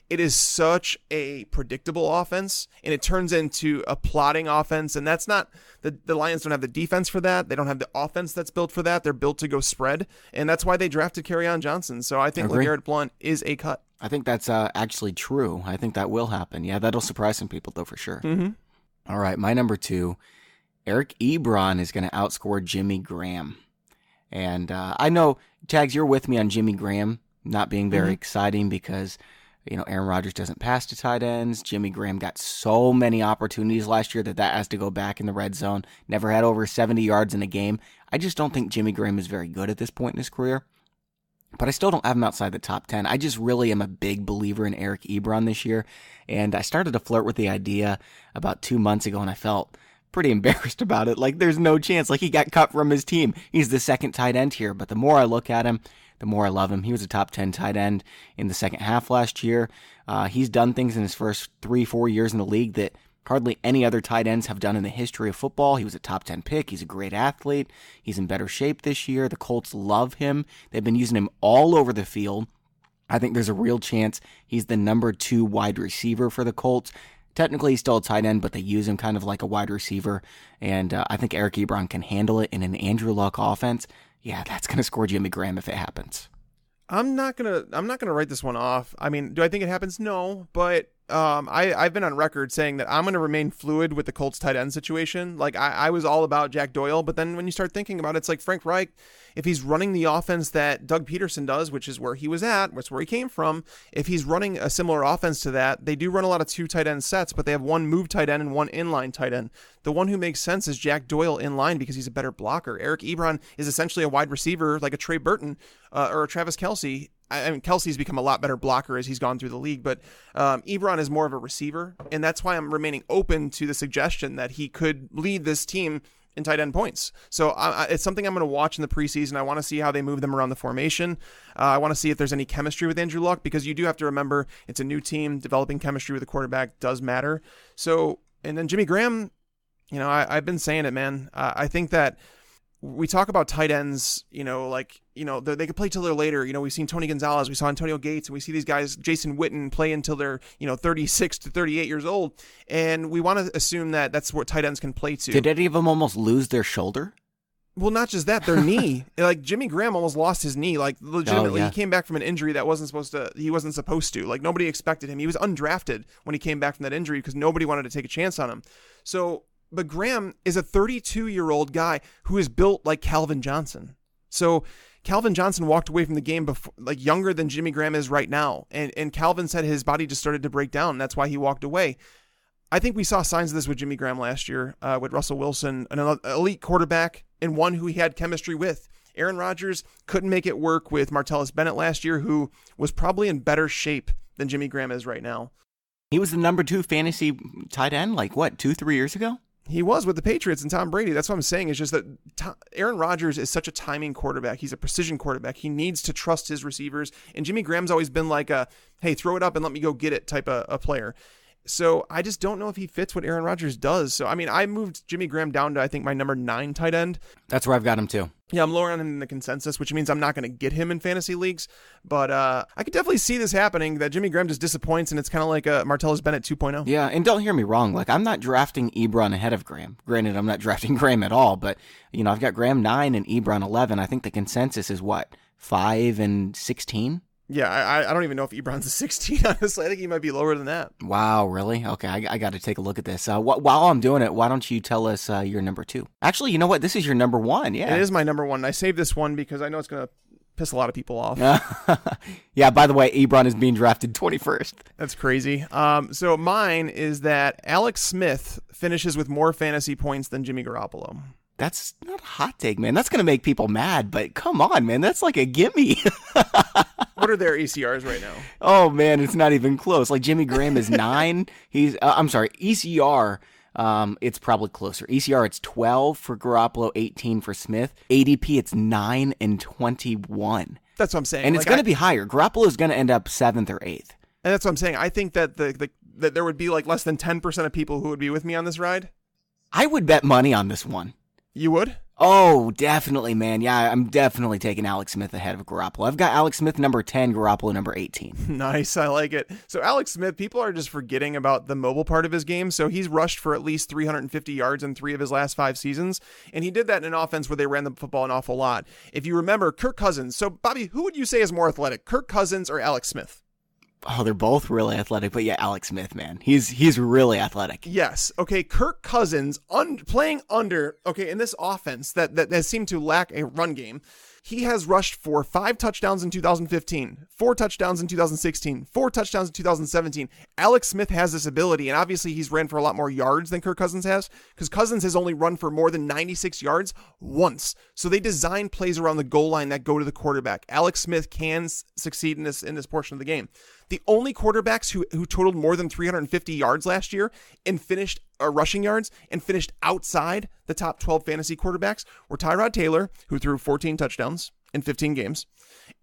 is such a predictable offense, and it turns into a plotting offense. And that's not, the Lions don't have the defense for that. They don't have the offense that's built for that. They're built to go spread. And that's why they drafted Kerryon Johnson. So I think LeGarrette Blount is a cut. I think that's actually true. I think that will happen. Yeah, that'll surprise some people, though, for sure. Mm-hmm. All right, my number 2, Eric Ebron is going to outscore Jimmy Graham. And I know, Tags, you're with me on Jimmy Graham not being very exciting because, Aaron Rodgers doesn't pass to tight ends. Jimmy Graham got so many opportunities last year that has to go back in the red zone. Never had over 70 yards in a game. I just don't think Jimmy Graham is very good at this point in his career. But I still don't have him outside the top 10. I just really am a big believer in Eric Ebron this year. And I started to flirt with the idea about 2 months ago, and I felt pretty embarrassed about it. Like, there's no chance. Like, he got cut from his team. He's the second tight end here. But the more I look at him, the more I love him. He was a top 10 tight end in the second half last year. He's done things in his first 3-4 years in the league that hardly any other tight ends have done in the history of football. He was a top 10 pick. He's a great athlete. He's in better shape this year. The Colts love him. They've been using him all over the field. I think there's a real chance he's the number 2 wide receiver for the Colts. Technically, he's still a tight end, but they use him kind of like a wide receiver. And I think Eric Ebron can handle it in an Andrew Luck offense. Yeah, that's going to score Jimmy Graham if it happens. I'm not gonna write this one off. I mean, do I think it happens? No, but I've been on record saying that I'm gonna remain fluid with the Colts tight end situation. Like I was all about Jack Doyle, but then when you start thinking about it, it's like Frank Reich, if he's running the offense that Doug Peterson does, which is where he was at, which is where he came from, if he's running a similar offense to that, they do run a lot of 2 tight end sets, but they have 1 move tight end and 1 inline tight end. The one who makes sense is Jack Doyle in line because he's a better blocker. Eric Ebron is essentially a wide receiver like a Trey Burton or a Travis Kelce. I mean, Kelsey's become a lot better blocker as he's gone through the league, but Ebron is more of a receiver, and that's why I'm remaining open to the suggestion that he could lead this team in tight end points. So it's something I'm going to watch in the preseason. I want to see how they move them around the formation. I want to see if there's any chemistry with Andrew Luck, because you do have to remember it's a new team. Developing chemistry with a quarterback does matter. So, and then Jimmy Graham, I've been saying it, man. I think that we talk about tight ends, they could play till they're later. We've seen Tony Gonzalez, we saw Antonio Gates, and we see these guys, Jason Witten, play until they're, 36 to 38 years old. And we want to assume that that's what tight ends can play to. Did any of them almost lose their shoulder? Well, not just that, their knee. Like Jimmy Graham almost lost his knee. Like legitimately, He came back from an injury that he wasn't supposed to. Like nobody expected him. He was undrafted when he came back from that injury because nobody wanted to take a chance on him. But Graham is a 32-year-old guy who is built like Calvin Johnson. So Calvin Johnson walked away from the game before, like younger than Jimmy Graham is right now. And Calvin said his body just started to break down. And that's why he walked away. I think we saw signs of this with Jimmy Graham last year with Russell Wilson, an elite quarterback and one who he had chemistry with. Aaron Rodgers couldn't make it work with Martellus Bennett last year, who was probably in better shape than Jimmy Graham is right now. He was the number 2 fantasy tight end, 2-3 years ago? He was with the Patriots and Tom Brady. That's what I'm saying. It's just that Aaron Rodgers is such a timing quarterback. He's a precision quarterback. He needs to trust his receivers. And Jimmy Graham's always been like a, hey, throw it up and let me go get it type of a player. So I just don't know if he fits what Aaron Rodgers does. So, I mean, I moved Jimmy Graham down to, I think, my number 9 tight end. That's where I've got him too. Yeah, I'm lower on him in the consensus, which means I'm not going to get him in fantasy leagues. But I could definitely see this happening, that Jimmy Graham just disappoints, and it's kind of like a Martellus Bennett 2.0. Yeah, and don't hear me wrong. I'm not drafting Ebron ahead of Graham. Granted, I'm not drafting Graham at all, but, I've got Graham 9 and Ebron 11. I think the consensus is 5 and 16? Yeah, I don't even know if Ebron's a 16, honestly. I think he might be lower than that. Wow, really? Okay, I got to take a look at this. While I'm doing it, why don't you tell us your number 2? Actually, you know what? This is your number 1, yeah. It is my number 1. I saved this one because I know it's going to piss a lot of people off. Yeah, by the way, Ebron is being drafted 21st. That's crazy. So mine is that Alex Smith finishes with more fantasy points than Jimmy Garoppolo. That's not a hot take, man. That's going to make people mad, but come on, man. That's like a gimme. What are their ECRs right now? Oh, man, it's not even close. Jimmy Graham is 9. I'm sorry, ECR, it's probably closer. ECR, it's 12 for Garoppolo, 18 for Smith. ADP, it's 9 and 21. That's what I'm saying. And it's going to be higher. Garoppolo is going to end up 7th or 8th. And that's what I'm saying. I think that that there would be less than 10% of people who would be with me on this ride. I would bet money on this one. You would? Oh, definitely, man. Yeah, I'm definitely taking Alex Smith ahead of Garoppolo. I've got Alex Smith number 10, Garoppolo number 18. Nice. I like it. So Alex Smith, people are just forgetting about the mobile part of his game. So he's rushed for at least 350 yards in 3 of his last 5 seasons. And he did that in an offense where they ran the football an awful lot. If you remember, Kirk Cousins. So, Bobby, who would you say is more athletic, Kirk Cousins or Alex Smith? Oh, they're both really athletic, but yeah, Alex Smith, man. He's really athletic. Yes. Okay, Kirk Cousins playing under, in this offense that has seemed to lack a run game. He has rushed for 5 touchdowns in 2015, 4 touchdowns in 2016, 4 touchdowns in 2017. Alex Smith has this ability, and obviously he's ran for a lot more yards than Kirk Cousins has, because Cousins has only run for more than 96 yards once. So they design plays around the goal line that go to the quarterback. Alex Smith can succeed in this portion of the game. The only quarterbacks who totaled more than 350 yards last year and finished rushing yards and finished outside the top 12 fantasy quarterbacks were Tyrod Taylor, who threw 14 touchdowns in 15 games,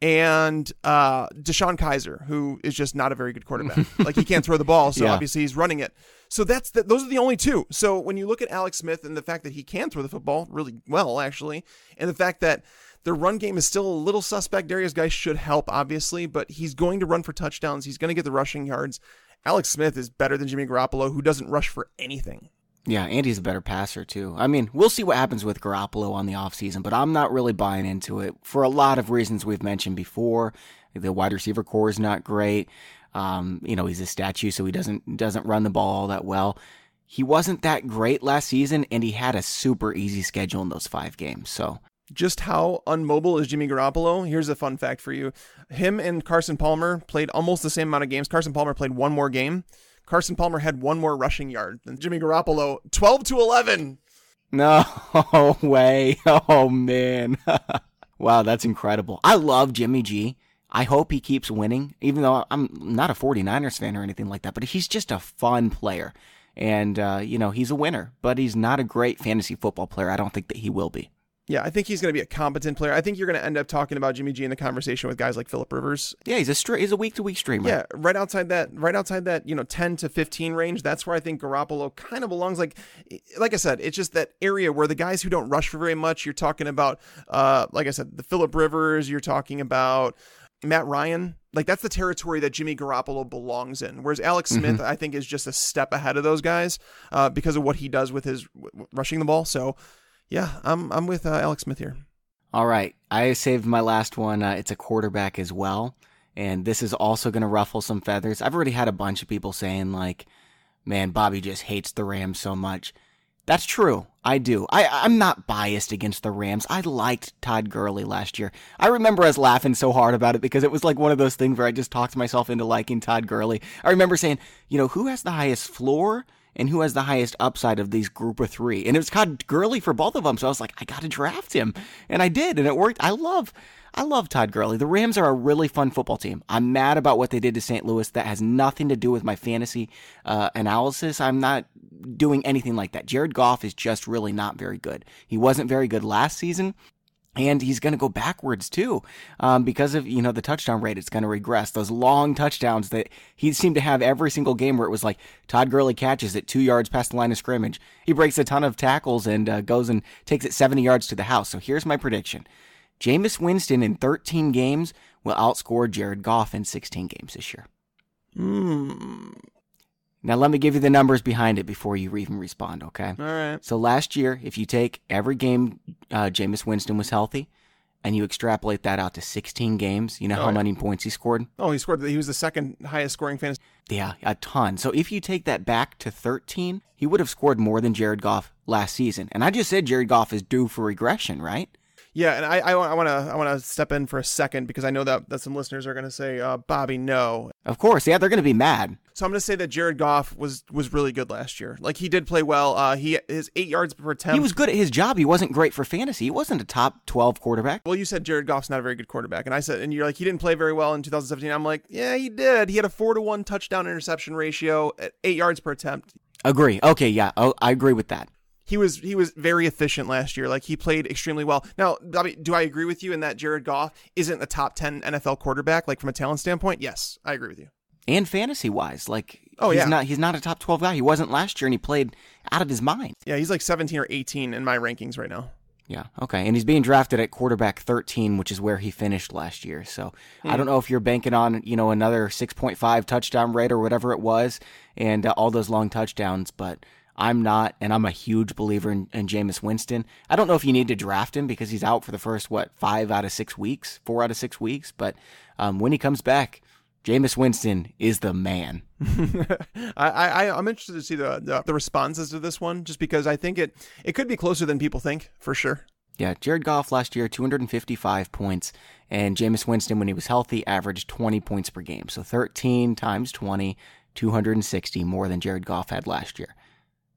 and Deshaun Kaiser, who is just not a very good quarterback. He can't throw the ball, so obviously he's running it. So those are the only 2. So when you look at Alex Smith and the fact that he can throw the football really well, actually, and the fact that the run game is still a little suspect, Darius Guice should help, obviously, but he's going to run for touchdowns. He's going to get the rushing yards. Alex Smith is better than Jimmy Garoppolo, who doesn't rush for anything. Yeah, and he's a better passer, too. I mean, we'll see what happens with Garoppolo on the offseason, but I'm not really buying into it for a lot of reasons we've mentioned before. The wide receiver core is not great. He's a statue, so he doesn't run the ball all that well. He wasn't that great last season, and he had a super easy schedule in those 5 games. So just how unmobile is Jimmy Garoppolo? Here's a fun fact for you. Him and Carson Palmer played almost the same amount of games. Carson Palmer played 1 more game. Carson Palmer had 1 more rushing yard than Jimmy Garoppolo. 12-11. No way. Oh, man. Wow, that's incredible. I love Jimmy G. I hope he keeps winning, even though I'm not a 49ers fan or anything like that, but he's just a fun player. And, he's a winner, but he's not a great fantasy football player. I don't think that he will be. Yeah, I think he's going to be a competent player. I think you're going to end up talking about Jimmy G in the conversation with guys like Phillip Rivers. Yeah, he's a week-to-week streamer. Yeah, right outside that, 10 to 15 range. That's where I think Garoppolo kind of belongs. Like I said, it's just that area where the guys who don't rush for very much. You're talking about, like I said, the Phillip Rivers. You're talking about Matt Ryan. Like, that's the territory that Jimmy Garoppolo belongs in. Whereas Alex Smith, I think, is just a step ahead of those guys because of what he does with his rushing the ball. So, yeah, I'm with Alex Smith here. All right. I saved my last one. It's a quarterback as well. And this is also going to ruffle some feathers. I've already had a bunch of people saying, like, man, Bobby just hates the Rams so much. That's true. I do. I'm not biased against the Rams. I liked Todd Gurley last year. I remember us laughing so hard about it because it was like one of those things where I just talked myself into liking Todd Gurley. I remember saying, who has the highest floor and who has the highest upside of these group of 3? And it was Todd Gurley for both of them. So I was like, I got to draft him. And I did. And it worked. I love Todd Gurley. The Rams are a really fun football team. I'm mad about what they did to St. Louis. That has nothing to do with my fantasy analysis. I'm not doing anything like that. Jared Goff is just really not very good. He wasn't very good last season. And he's going to go backwards too, because of, the touchdown rate. It's going to regress. Those long touchdowns that he seemed to have every single game where it was like Todd Gurley catches it 2 yards past the line of scrimmage. He breaks a ton of tackles and goes and takes it 70 yards to the house. So here's my prediction. Jameis Winston in 13 games will outscore Jared Goff in 16 games this year. Now, let me give you the numbers behind it before you even respond, okay? All right. So last year, if you take every game Jameis Winston was healthy, and you extrapolate that out to 16 games, how many points he scored? Oh, he was the second highest scoring fantasy. Yeah, a ton. So if you take that back to 13, he would have scored more than Jared Goff last season. And I just said Jared Goff is due for regression, right? Yeah, and I want to step in for a second because I know that some listeners are going to say, Bobby, no. Of course, yeah, they're going to be mad. So I'm going to say that Jared Goff was really good last year. Like, he did play well. His 8 yards per attempt. He was good at his job. He wasn't great for fantasy. He wasn't a top 12 quarterback. Well, you said Jared Goff's not a very good quarterback, and you're like, he didn't play very well in 2017. I'm like, yeah, he did. He had a 4-to-1 touchdown interception ratio at 8 yards per attempt. Agree. Okay, yeah, I agree with that. He was very efficient last year. Like, he played extremely well. Now, Bobby, do I agree with you in that Jared Goff isn't a top 10 NFL quarterback, like from a talent standpoint? Yes, I agree with you. And fantasy-wise, he's not a top 12 guy. He wasn't last year, and he played out of his mind. Yeah, he's like 17 or 18 in my rankings right now. Yeah, okay. And he's being drafted at quarterback 13, which is where he finished last year. So I don't know if you're banking on, another 6.5 touchdown rate or whatever it was, and all those long touchdowns, but I'm not, and I'm a huge believer in Jameis Winston. I don't know if you need to draft him because he's out for the first, 4 out of 6 weeks, but when he comes back, Jameis Winston is the man. I'm interested to see the responses to this one, just because I think it could be closer than people think, for sure. Yeah, Jared Goff last year, 255 points, and Jameis Winston, when he was healthy, averaged 20 points per game. So 13 times 20, 260 more than Jared Goff had last year.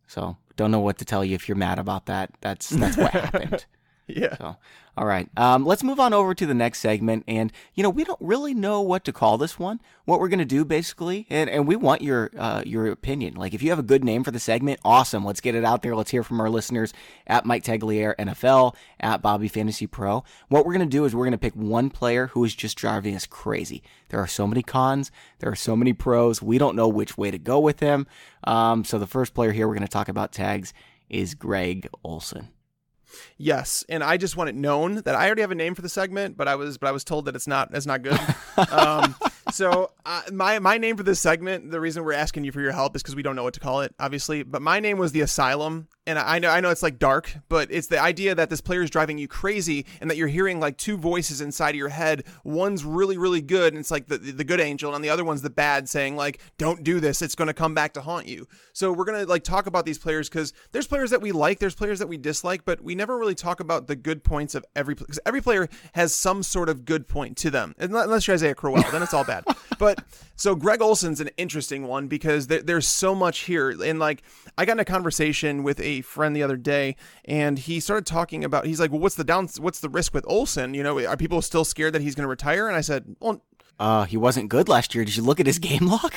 So don't know what to tell you if you're mad about that. That's what happened. Yeah. So, all right. Let's move on over to the next segment. And, we don't really know what to call this one, what we're going to do basically. And we want your opinion. Like, if you have a good name for the segment, awesome. Let's get it out there. Let's hear from our listeners at Mike Tagliere NFL, at Bobby Fantasy Pro. What we're going to do is we're going to pick one player who is just driving us crazy. There are so many cons. There are so many pros. We don't know which way to go with him. So the first player here we're going to talk about tags is Greg Olson. Yes, and I just want it known that I already have a name for the segment, but I was told that it's not good. So my name for this segment, the reason we're asking you for your help is because we don't know what to call it, obviously. But my name was the Asylum, and I know it's like dark, but it's the idea that this player is driving you crazy and that you're hearing like two voices inside of your head. One's really, really good, and it's like the good angel, and the other one's the bad, saying like, don't do this, it's going to come back to haunt you. So we're going to like talk about these players because there's players that we like, there's players that we dislike, but we never really talk about the good points of every player, because every player has some sort of good point to them, unless you're Isaiah Crowell, then it's all bad. But so Greg Olson's an interesting one because there's so much here, and like I got in a conversation with a friend the other day, and he started talking about, he's like, well, what's the risk with Olson? You know, are people still scared that he's going to retire? And I said, well, he wasn't good last year. Did you look at his game log?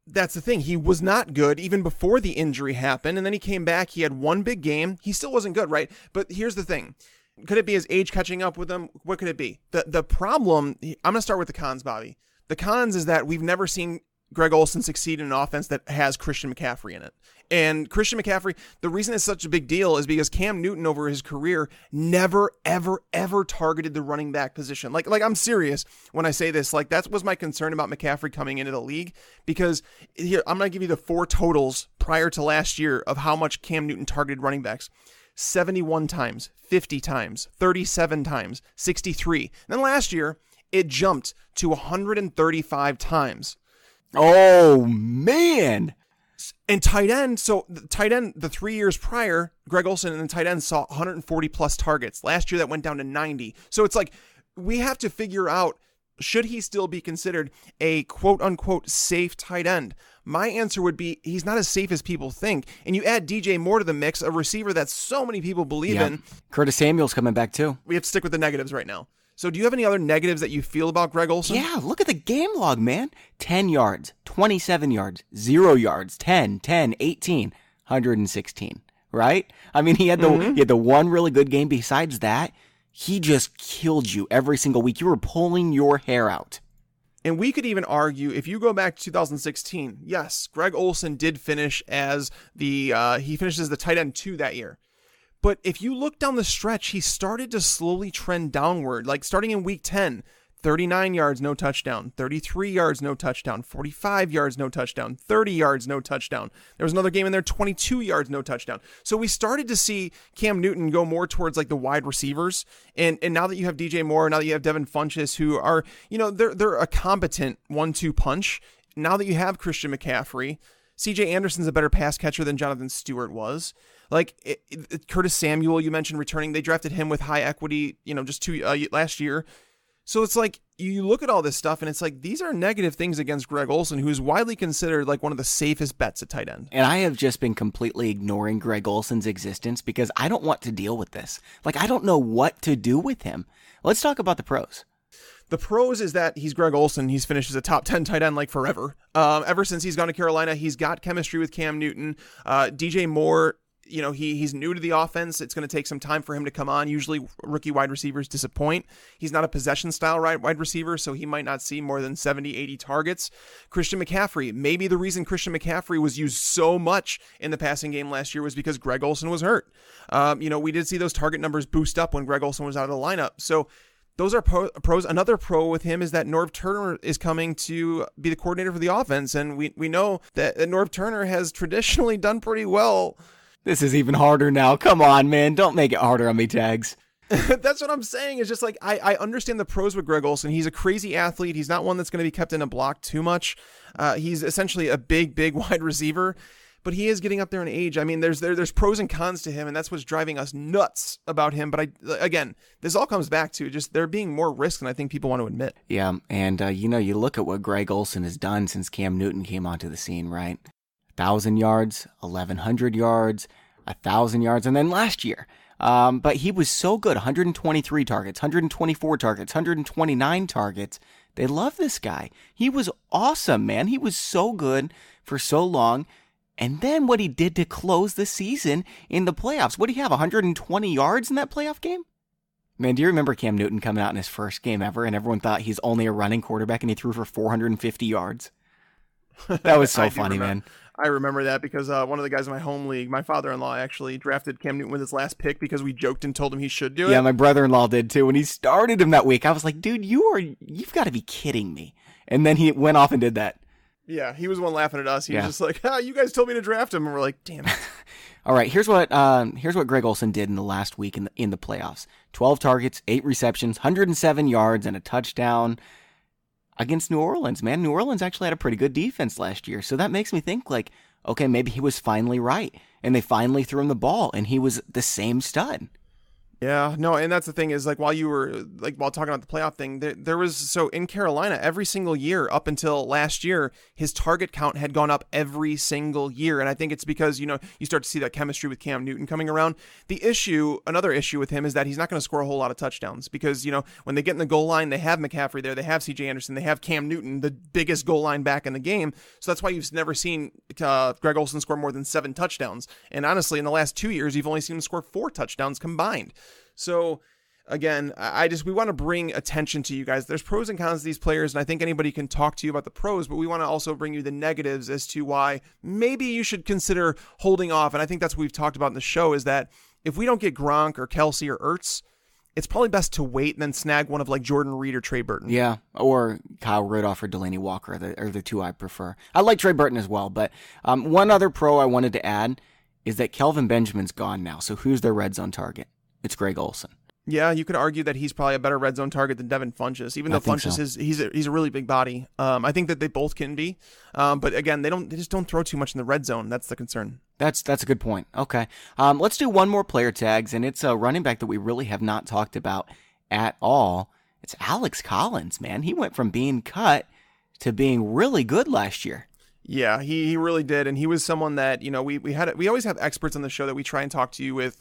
That's the thing. He was not good even before the injury happened. And then he came back. He had one big game. He still wasn't good, right? But here's the thing. Could it be his age catching up with him? What could it be? The problem, I'm going to start with the cons, Bobby. The cons is that we've never seen Greg Olson succeed in an offense that has Christian McCaffrey in it. And Christian McCaffrey, the reason it's such a big deal is because Cam Newton over his career never, ever, ever targeted the running back position. Like I'm serious when I say this. Like that was my concern about McCaffrey coming into the league, because here, I'm going to give you the 4 totals prior to last year of how much Cam Newton targeted running backs. 71 times, 50 times, 37 times, 63. And then last year, it jumped to 135 times. Oh, man. And tight end, the 3 years prior, Greg Olson and the tight end saw 140 plus targets. Last year, that went down to 90. So it's like, we have to figure out, should he still be considered a quote unquote safe tight end? My answer would be, he's not as safe as people think. And you add DJ Moore to the mix, a receiver that so many people believe in. Curtis Samuel's coming back too. We have to stick with the negatives right now. So do you have any other negatives that you feel about Greg Olson? Yeah, look at the game log, man. 10 yards, 27 yards, 0 yards, 10, 10, 18, 116, right? I mean, he had the one really good game. Besides that, he just killed you every single week. You were pulling your hair out. And we could even argue, if you go back to 2016, yes, Greg Olson did finish as he finished as the tight end 2 that year. But if you look down the stretch, he started to slowly trend downward, like starting in week 10, 39 yards, no touchdown, 33 yards, no touchdown, 45 yards, no touchdown, 30 yards, no touchdown. There was another game in there, 22 yards, no touchdown. So we started to see Cam Newton go more towards like the wide receivers. And now that you have DJ Moore, now that you have Devin Funchess, who are, they're a competent 1-2 punch. Now that you have Christian McCaffrey, CJ Anderson's a better pass catcher than Jonathan Stewart was. Like Curtis Samuel, you mentioned returning. They drafted him with high equity, just last year. So it's like you look at all this stuff and it's like these are negative things against Greg Olson, who's widely considered like one of the safest bets at tight end. And I have just been completely ignoring Greg Olson's existence because I don't want to deal with this. Like, I don't know what to do with him. Let's talk about the pros. The pros is that he's Greg Olson. He's finished as a top 10 tight end like forever. Ever since he's gone to Carolina, he's got chemistry with Cam Newton. DJ Moore, he's new to the offense. It's going to take some time for him to come on. Usually rookie wide receivers disappoint. He's not a possession style wide receiver, so he might not see more than 70, 80 targets. Christian McCaffrey, maybe the reason Christian McCaffrey was used so much in the passing game last year was because Greg Olson was hurt. We did see those target numbers boost up when Greg Olson was out of the lineup. So those are pros. Another pro with him is that Norv Turner is coming to be the coordinator for the offense. And we know that Norv Turner has traditionally done pretty well. This is even harder now. Come on, man. Don't make it harder on me, Tags. That's what I'm saying. It's just like, I understand the pros with Greg Olson. He's a crazy athlete. He's not one that's going to be kept in a block too much. He's essentially a big wide receiver, but he is getting up there in age. I mean, there's pros and cons to him, and that's what's driving us nuts about him. But again, this all comes back to just there being more risk than I think people want to admit. Yeah, and you look at what Greg Olson has done since Cam Newton came onto the scene, right? 1,000 yards, 1,100 yards, 1,000 yards, and then last year. But he was so good, 123 targets, 124 targets, 129 targets. They love this guy. He was awesome, man. He was so good for so long. And then what he did to close the season in the playoffs. What did he have, 120 yards in that playoff game? Man, do you remember Cam Newton coming out in his first game ever and everyone thought he's only a running quarterback and he threw for 450 yards? That was so funny, man. I remember that because one of the guys in my home league, my father-in-law actually drafted Cam Newton with his last pick because we joked and told him he should do it. Yeah, my brother-in-law did too. When he started him that week, I was like, dude, you've got to be kidding me. And then he went off and did that. Yeah, he was the one laughing at us. He Yeah. was just like, you guys told me to draft him. And we're like, damn it. All right, here's what Greg Olson did in the last week in the playoffs. 12 targets, 8 receptions, 107 yards, and a touchdown against New Orleans. Man, New Orleans actually had a pretty good defense last year. So that makes me think, like, okay, maybe he was finally right. And they finally threw him the ball, and he was the same stud. Yeah, no, and that's the thing is, like, while talking about the playoff thing, there was, so in Carolina, every single year up until last year, his target count had gone up every single year. And I think it's because, you start to see that chemistry with Cam Newton coming around. Another issue with him is that he's not going to score a whole lot of touchdowns because, when they get in the goal line, they have McCaffrey there, they have CJ Anderson, they have Cam Newton, the biggest goal line back in the game. So that's why you've never seen Greg Olson score more than 7 touchdowns. And honestly, in the last 2 years, you've only seen him score 4 touchdowns combined. So again, we want to bring attention to you guys. There's pros and cons to these players, and I think anybody can talk to you about the pros, but we want to also bring you the negatives as to why maybe you should consider holding off. And I think that's what we've talked about in the show is that if we don't get Gronk or Kelsey or Ertz, it's probably best to wait and then snag one of like Jordan Reed or Trey Burton. Yeah, or Kyle Rudolph or Delaney Walker are the 2 I prefer. I like Trey Burton as well, but one other pro I wanted to add is that Kelvin Benjamin's gone now. So who's their red zone target? It's Greg Olson. Yeah, you could argue that he's probably a better red zone target than Devin Funchess, even though Funchess he's a really big body. I think that they both can be, but again, they just don't throw too much in the red zone. That's the concern. That's a good point. Okay, let's do one more player tags, and it's a running back that we really have not talked about at all. It's Alex Collins, man. He went from being cut to being really good last year. Yeah, he really did, and he was someone that we always have experts on the show that we try and talk to you with,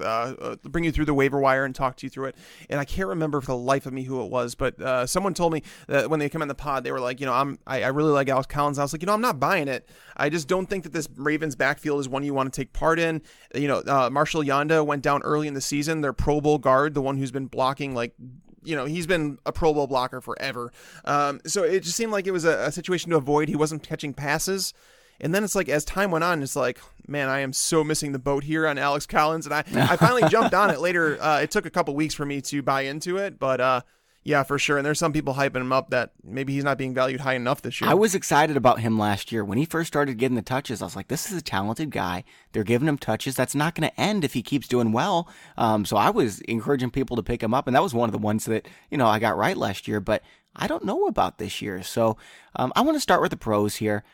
bring you through the waiver wire and talk to you through it. And I can't remember for the life of me who it was, but someone told me that when they come in the pod, they were like, I really like Alex Collins. I was like, I'm not buying it. I just don't think that this Ravens backfield is one you want to take part in. Marshall Yanda went down early in the season. Their Pro Bowl guard, the one who's been blocking he's been a Pro Bowl blocker forever. So it just seemed like it was a situation to avoid. He wasn't catching passes. And then it's like, as time went on, it's like, man, I am so missing the boat here on Alex Collins. And I finally jumped on it later. It took a couple weeks for me to buy into it, but yeah, for sure. And there's some people hyping him up that maybe he's not being valued high enough this year. I was excited about him last year. When he first started getting the touches, I was like, this is a talented guy. They're giving him touches. That's not going to end if he keeps doing well. So I was encouraging people to pick him up. And that was one of the ones that, I got right last year. But I don't know about this year. So I want to start with the pros here.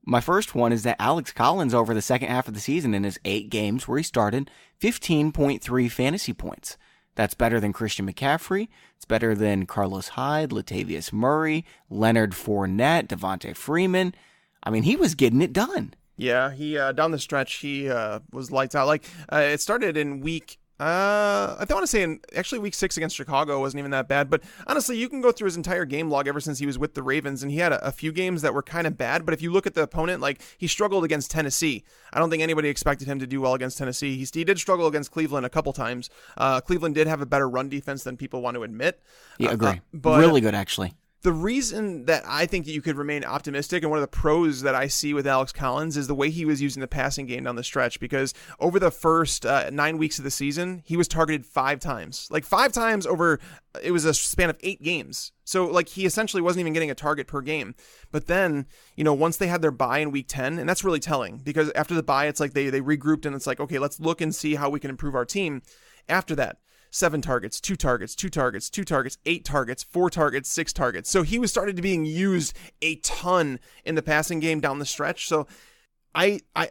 My first one is that Alex Collins, over the second half of the season in his 8 games where he started, 15.3 fantasy points. That's better than Christian McCaffrey. It's better than Carlos Hyde, Latavius Murray, Leonard Fournette, Devontae Freeman. I mean, he was getting it done. Yeah, he down the stretch, he was lights out. Like, it started in week... I don't want to say actually week 6 against Chicago wasn't even that bad, but honestly, you can go through his entire game log ever since he was with the Ravens, and he had a few games that were kind of bad, but if you look at the opponent, like, he struggled against Tennessee. I don't think anybody expected him to do well against Tennessee. He did struggle against Cleveland a couple times. Cleveland did have a better run defense than people want to admit. Yeah, agree. But really good, actually. The reason that I think that you could remain optimistic, and one of the pros that I see with Alex Collins, is the way he was using the passing game down the stretch, because over the first 9 weeks of the season, he was targeted 5 times. Like 5 times over, it was a span of 8 games. So like he essentially wasn't even getting a target per game. But then, once they had their bye in week 10, and that's really telling, because after the bye, it's like they regrouped and it's like, okay, let's look and see how we can improve our team. After that, 7 targets, 2 targets, 2 targets, 2 targets, 8 targets, 4 targets, 6 targets. So he was started to being used a ton in the passing game down the stretch. So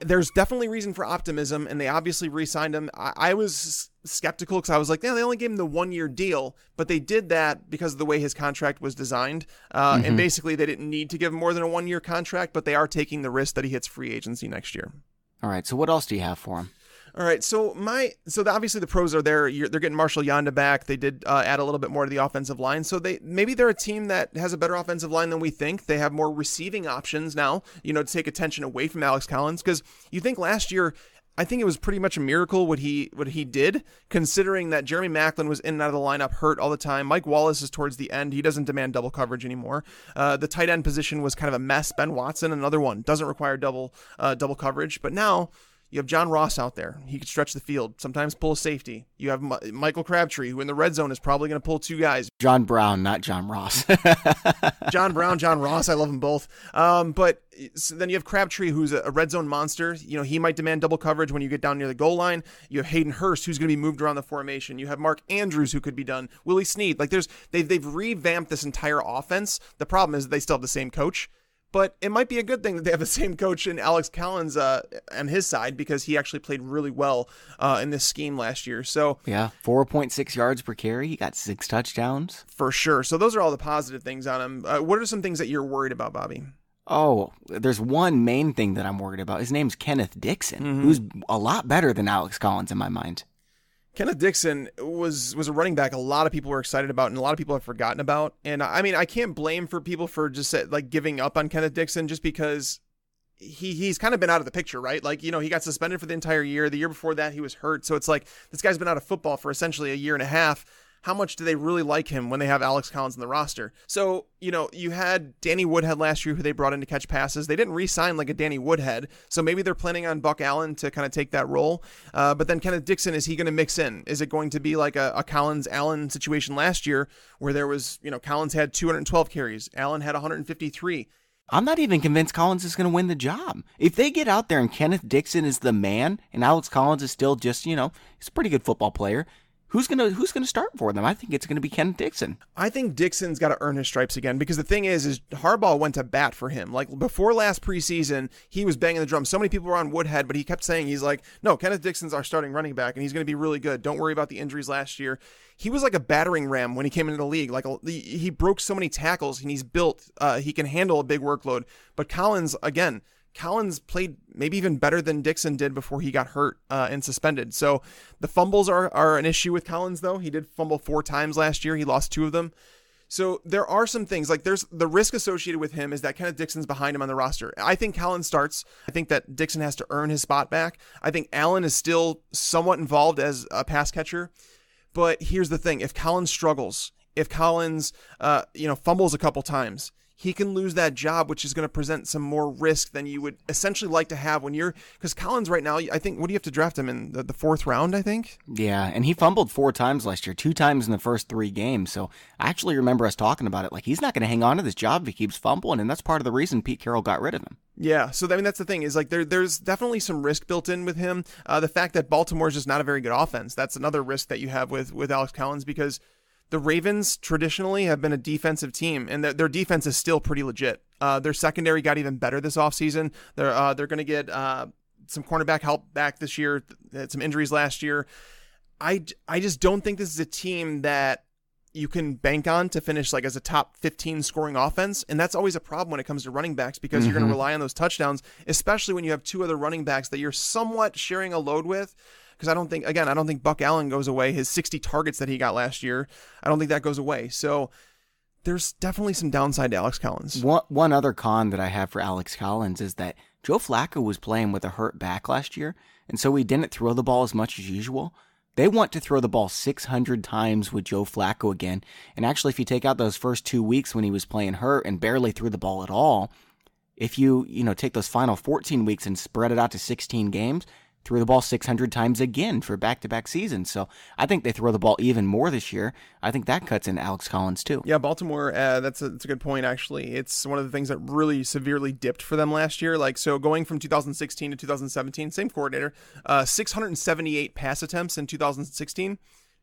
there's definitely reason for optimism, and they obviously re-signed him. I was skeptical because I was like, yeah, they only gave him the 1-year deal, but they did that because of the way his contract was designed. And basically they didn't need to give him more than a 1-year contract, but they are taking the risk that he hits free agency next year. All right. So what else do you have for him? All right, so obviously the pros are there. They're getting Marshall Yanda back. They did add a little bit more to the offensive line, so maybe they're a team that has a better offensive line than we think. They have more receiving options now, to take attention away from Alex Collins, because you think last year, I think it was pretty much a miracle what he did, considering that Jeremy Maclin was in and out of the lineup hurt all the time. Mike Wallace is towards the end. He doesn't demand double coverage anymore. The tight end position was kind of a mess. Ben Watson, another one, doesn't require double coverage, but now You have John Ross out there. He could stretch the field, sometimes pull a safety. You have Michael Crabtree, who in the red zone is probably going to pull two guys. John Brown, not John Ross. John Brown, John Ross, I love them both. But so then you have Crabtree, who's a red zone monster. He might demand double coverage when you get down near the goal line. You have Hayden Hurst, who's going to be moved around the formation. You have Mark Andrews, who could be done. Willie Snead. Like they've revamped this entire offense. The problem is they still have the same coach. But it might be a good thing that they have the same coach in Alex Collins on his side, because he actually played really well in this scheme last year. So yeah, 4.6 yards per carry. He got 6 touchdowns. For sure. So those are all the positive things on him. What are some things that you're worried about, Bobby? Oh, there's one main thing that I'm worried about. His name's Kenneth Dixon, who's a lot better than Alex Collins in my mind. Kenneth Dixon was a running back a lot of people were excited about and a lot of people have forgotten about. And I mean, I can't blame for people for just like giving up on Kenneth Dixon just because he's kind of been out of the picture, right? Like, he got suspended for the entire year. The year before that, he was hurt. So it's like, this guy's been out of football for essentially a year and a half. How much do they really like him when they have Alex Collins in the roster? So, you had Danny Woodhead last year who they brought in to catch passes. They didn't re-sign like a Danny Woodhead. So maybe they're planning on Buck Allen to kind of take that role. But then Kenneth Dixon, is he going to mix in? Is it going to be like a Collins-Allen situation last year where there was, Collins had 212 carries. Allen had 153. I'm not even convinced Collins is going to win the job. If they get out there and Kenneth Dixon is the man and Alex Collins is still just, he's a pretty good football player, Who's gonna start for them? I think it's gonna be Kenneth Dixon. I think Dixon's got to earn his stripes again, because the thing is Harbaugh went to bat for him. Like before last preseason, he was banging the drum. So many people were on Woodhead, but he kept saying, he's like, no, Kenneth Dixon's our starting running back, and he's gonna be really good. Don't worry about the injuries last year. He was like a battering ram when he came into the league. Like he broke so many tackles, and he's built. He can handle a big workload. But Collins played maybe even better than Dixon did before he got hurt and suspended. So the fumbles are an issue with Collins, though. He did fumble 4 times last year. He lost 2 of them. So there are some things, like there's the risk associated with him is that Kenneth Dixon's behind him on the roster. I think Collins starts. I think that Dixon has to earn his spot back. I think Allen is still somewhat involved as a pass catcher. But here's the thing. If Collins struggles, if Collins fumbles a couple times, he can lose that job, which is going to present some more risk than you would essentially like to have because Collins right now, I think, what do you have to draft him in the 4th round, I think? Yeah, and he fumbled 4 times last year, 2 times in the first 3 games. So I actually remember us talking about it. Like, he's not going to hang on to this job if he keeps fumbling, and that's part of the reason Pete Carroll got rid of him. Yeah, so I mean, that's the thing is like there's definitely some risk built in with him. The fact that Baltimore is just not a very good offense, that's another risk that you have with Alex Collins, because the Ravens traditionally have been a defensive team, and their defense is still pretty legit. Their secondary got even better this offseason. They're going to get some cornerback help back this year. They had some injuries last year. I just don't think this is a team that you can bank on to finish like as a top 15 scoring offense. And that's always a problem when it comes to running backs, because you're going to rely on those touchdowns, especially when you have 2 other running backs that you're somewhat sharing a load with. Because I don't think Buck Allen goes away. His 60 targets that he got last year, I don't think that goes away. So there's definitely some downside to Alex Collins. One other con that I have for Alex Collins is that Joe Flacco was playing with a hurt back last year, and so he didn't throw the ball as much as usual. They want to throw the ball 600 times with Joe Flacco again. And actually, if you take out those first 2 weeks when he was playing hurt and barely threw the ball at all, if you take those final 14 weeks and spread it out to 16 games, threw the ball 600 times again for back-to-back seasons. So I think they throw the ball even more this year. I think that cuts into Alex Collins too. Yeah, Baltimore, that's a good point, actually. It's one of the things that really severely dipped for them last year. Like, so going from 2016 to 2017, same coordinator, 678 pass attempts in 2016,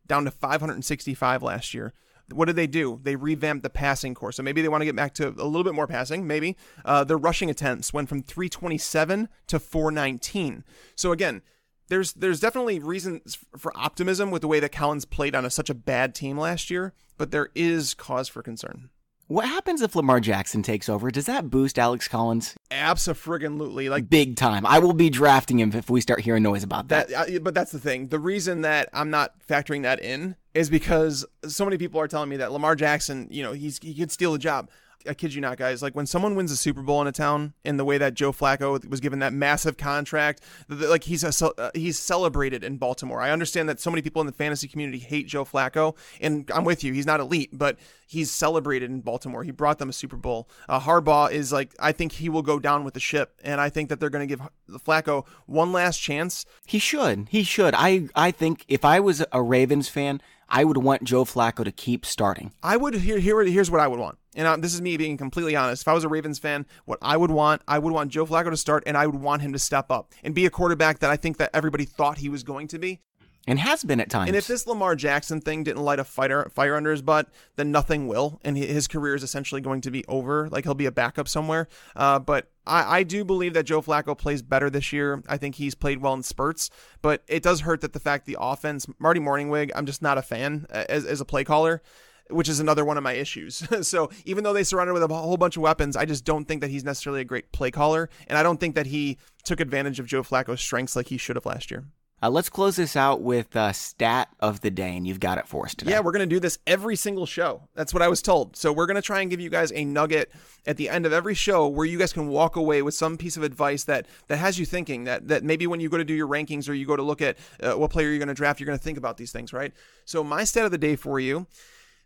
down to 565 last year. What did they do? They revamped the passing course. So maybe they want to get back to a little bit more passing. Maybe their rushing attempts went from 327 to 419. So again, there's definitely reasons for optimism with the way that Collins played on such a bad team last year, but there is cause for concern. What happens if Lamar Jackson takes over? Does that boost Alex Collins? Abso-friggin-lutely. Like, big time. I will be drafting him if we start hearing noise about that. But that's the thing. The reason that I'm not factoring that in is because so many people are telling me that Lamar Jackson, he could steal the job. I kid you not, guys. Like when someone wins a Super Bowl in a town, in the way that Joe Flacco was given that massive contract, like he's celebrated in Baltimore. I understand that so many people in the fantasy community hate Joe Flacco, and I'm with you. He's not elite, but he's celebrated in Baltimore. He brought them a Super Bowl. Harbaugh is like, I think he will go down with the ship, and I think that they're going to give Flacco one last chance. He should. I think if I was a Ravens fan, I would want Joe Flacco to keep starting. I would here's what I would want. And this is me being completely honest. If I was a Ravens fan, what I would want Joe Flacco to start, and I would want him to step up and be a quarterback that I think that everybody thought he was going to be. And has been at times. And if this Lamar Jackson thing didn't light a fire under his butt, then nothing will. And his career is essentially going to be over. Like he'll be a backup somewhere. But I do believe that Joe Flacco plays better this year. I think he's played well in spurts. But it does hurt that the fact the offense, Marty Morningwig, I'm just not a fan as a play caller, which is another one of my issues. So even though they surrounded with a whole bunch of weapons, I just don't think that he's necessarily a great play caller. And I don't think that he took advantage of Joe Flacco's strengths like he should have last year. Let's close this out with stat of the day, and you've got it for us today. Yeah, we're going to do this every single show. That's what I was told. So we're going to try and give you guys a nugget at the end of every show where you guys can walk away with some piece of advice that has you thinking, that maybe when you go to do your rankings or you go to look at what player you're going to draft, you're going to think about these things, right? So my stat of the day for you,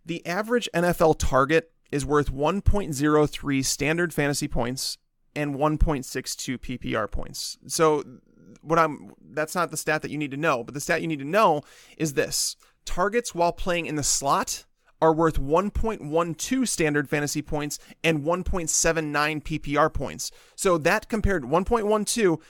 the average NFL target is worth 1.03 standard fantasy points and 1.62 PPR points. So that's not the stat that you need to know, but the stat you need to know is this: targets while playing in the slot are worth 1.12 standard fantasy points and 1.79 PPR points. So that compared 1.12,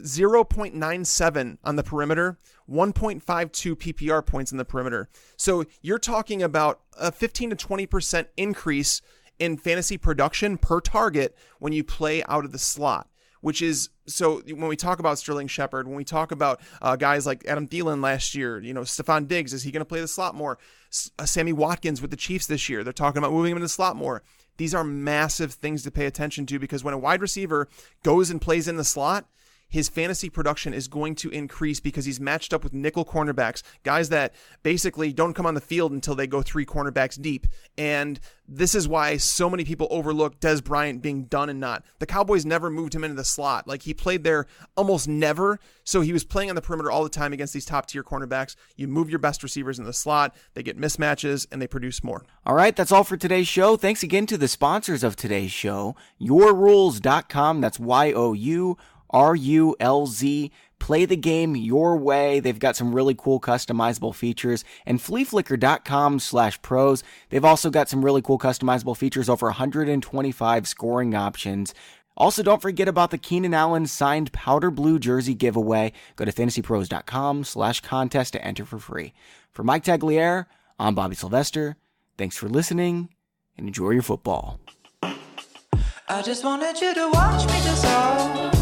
0.97 on the perimeter, 1.52 PPR points in the perimeter. So you're talking about a 15 to 20% increase in fantasy production per target when you play out of the slot. Which is, so when we talk about Sterling Shepard, when we talk about guys like Adam Thielen last year, Stephon Diggs, is he going to play the slot more? Sammy Watkins with the Chiefs this year, they're talking about moving him into the slot more. These are massive things to pay attention to, because when a wide receiver goes and plays in the slot, his fantasy production is going to increase because he's matched up with nickel cornerbacks, guys that basically don't come on the field until they go 3 cornerbacks deep. And this is why so many people overlook Dez Bryant being done and not. The Cowboys never moved him into the slot. Like, he played there almost never. So he was playing on the perimeter all the time against these top tier cornerbacks. You move your best receivers in the slot, they get mismatches, and they produce more. All right, that's all for today's show. Thanks again to the sponsors of today's show, yourrules.com. That's YOURULZ. Play the game your way. They've got some really cool customizable features. And Fleaflicker.com/pros. They've also got some really cool customizable features, over 125 scoring options. Also, don't forget about the Keenan Allen signed powder blue jersey giveaway. Go to fantasypros.com/contest to enter for free. For Mike Tagliere, I'm Bobby Sylvester. Thanks for listening and enjoy your football. I just wanted you to watch me dissolve.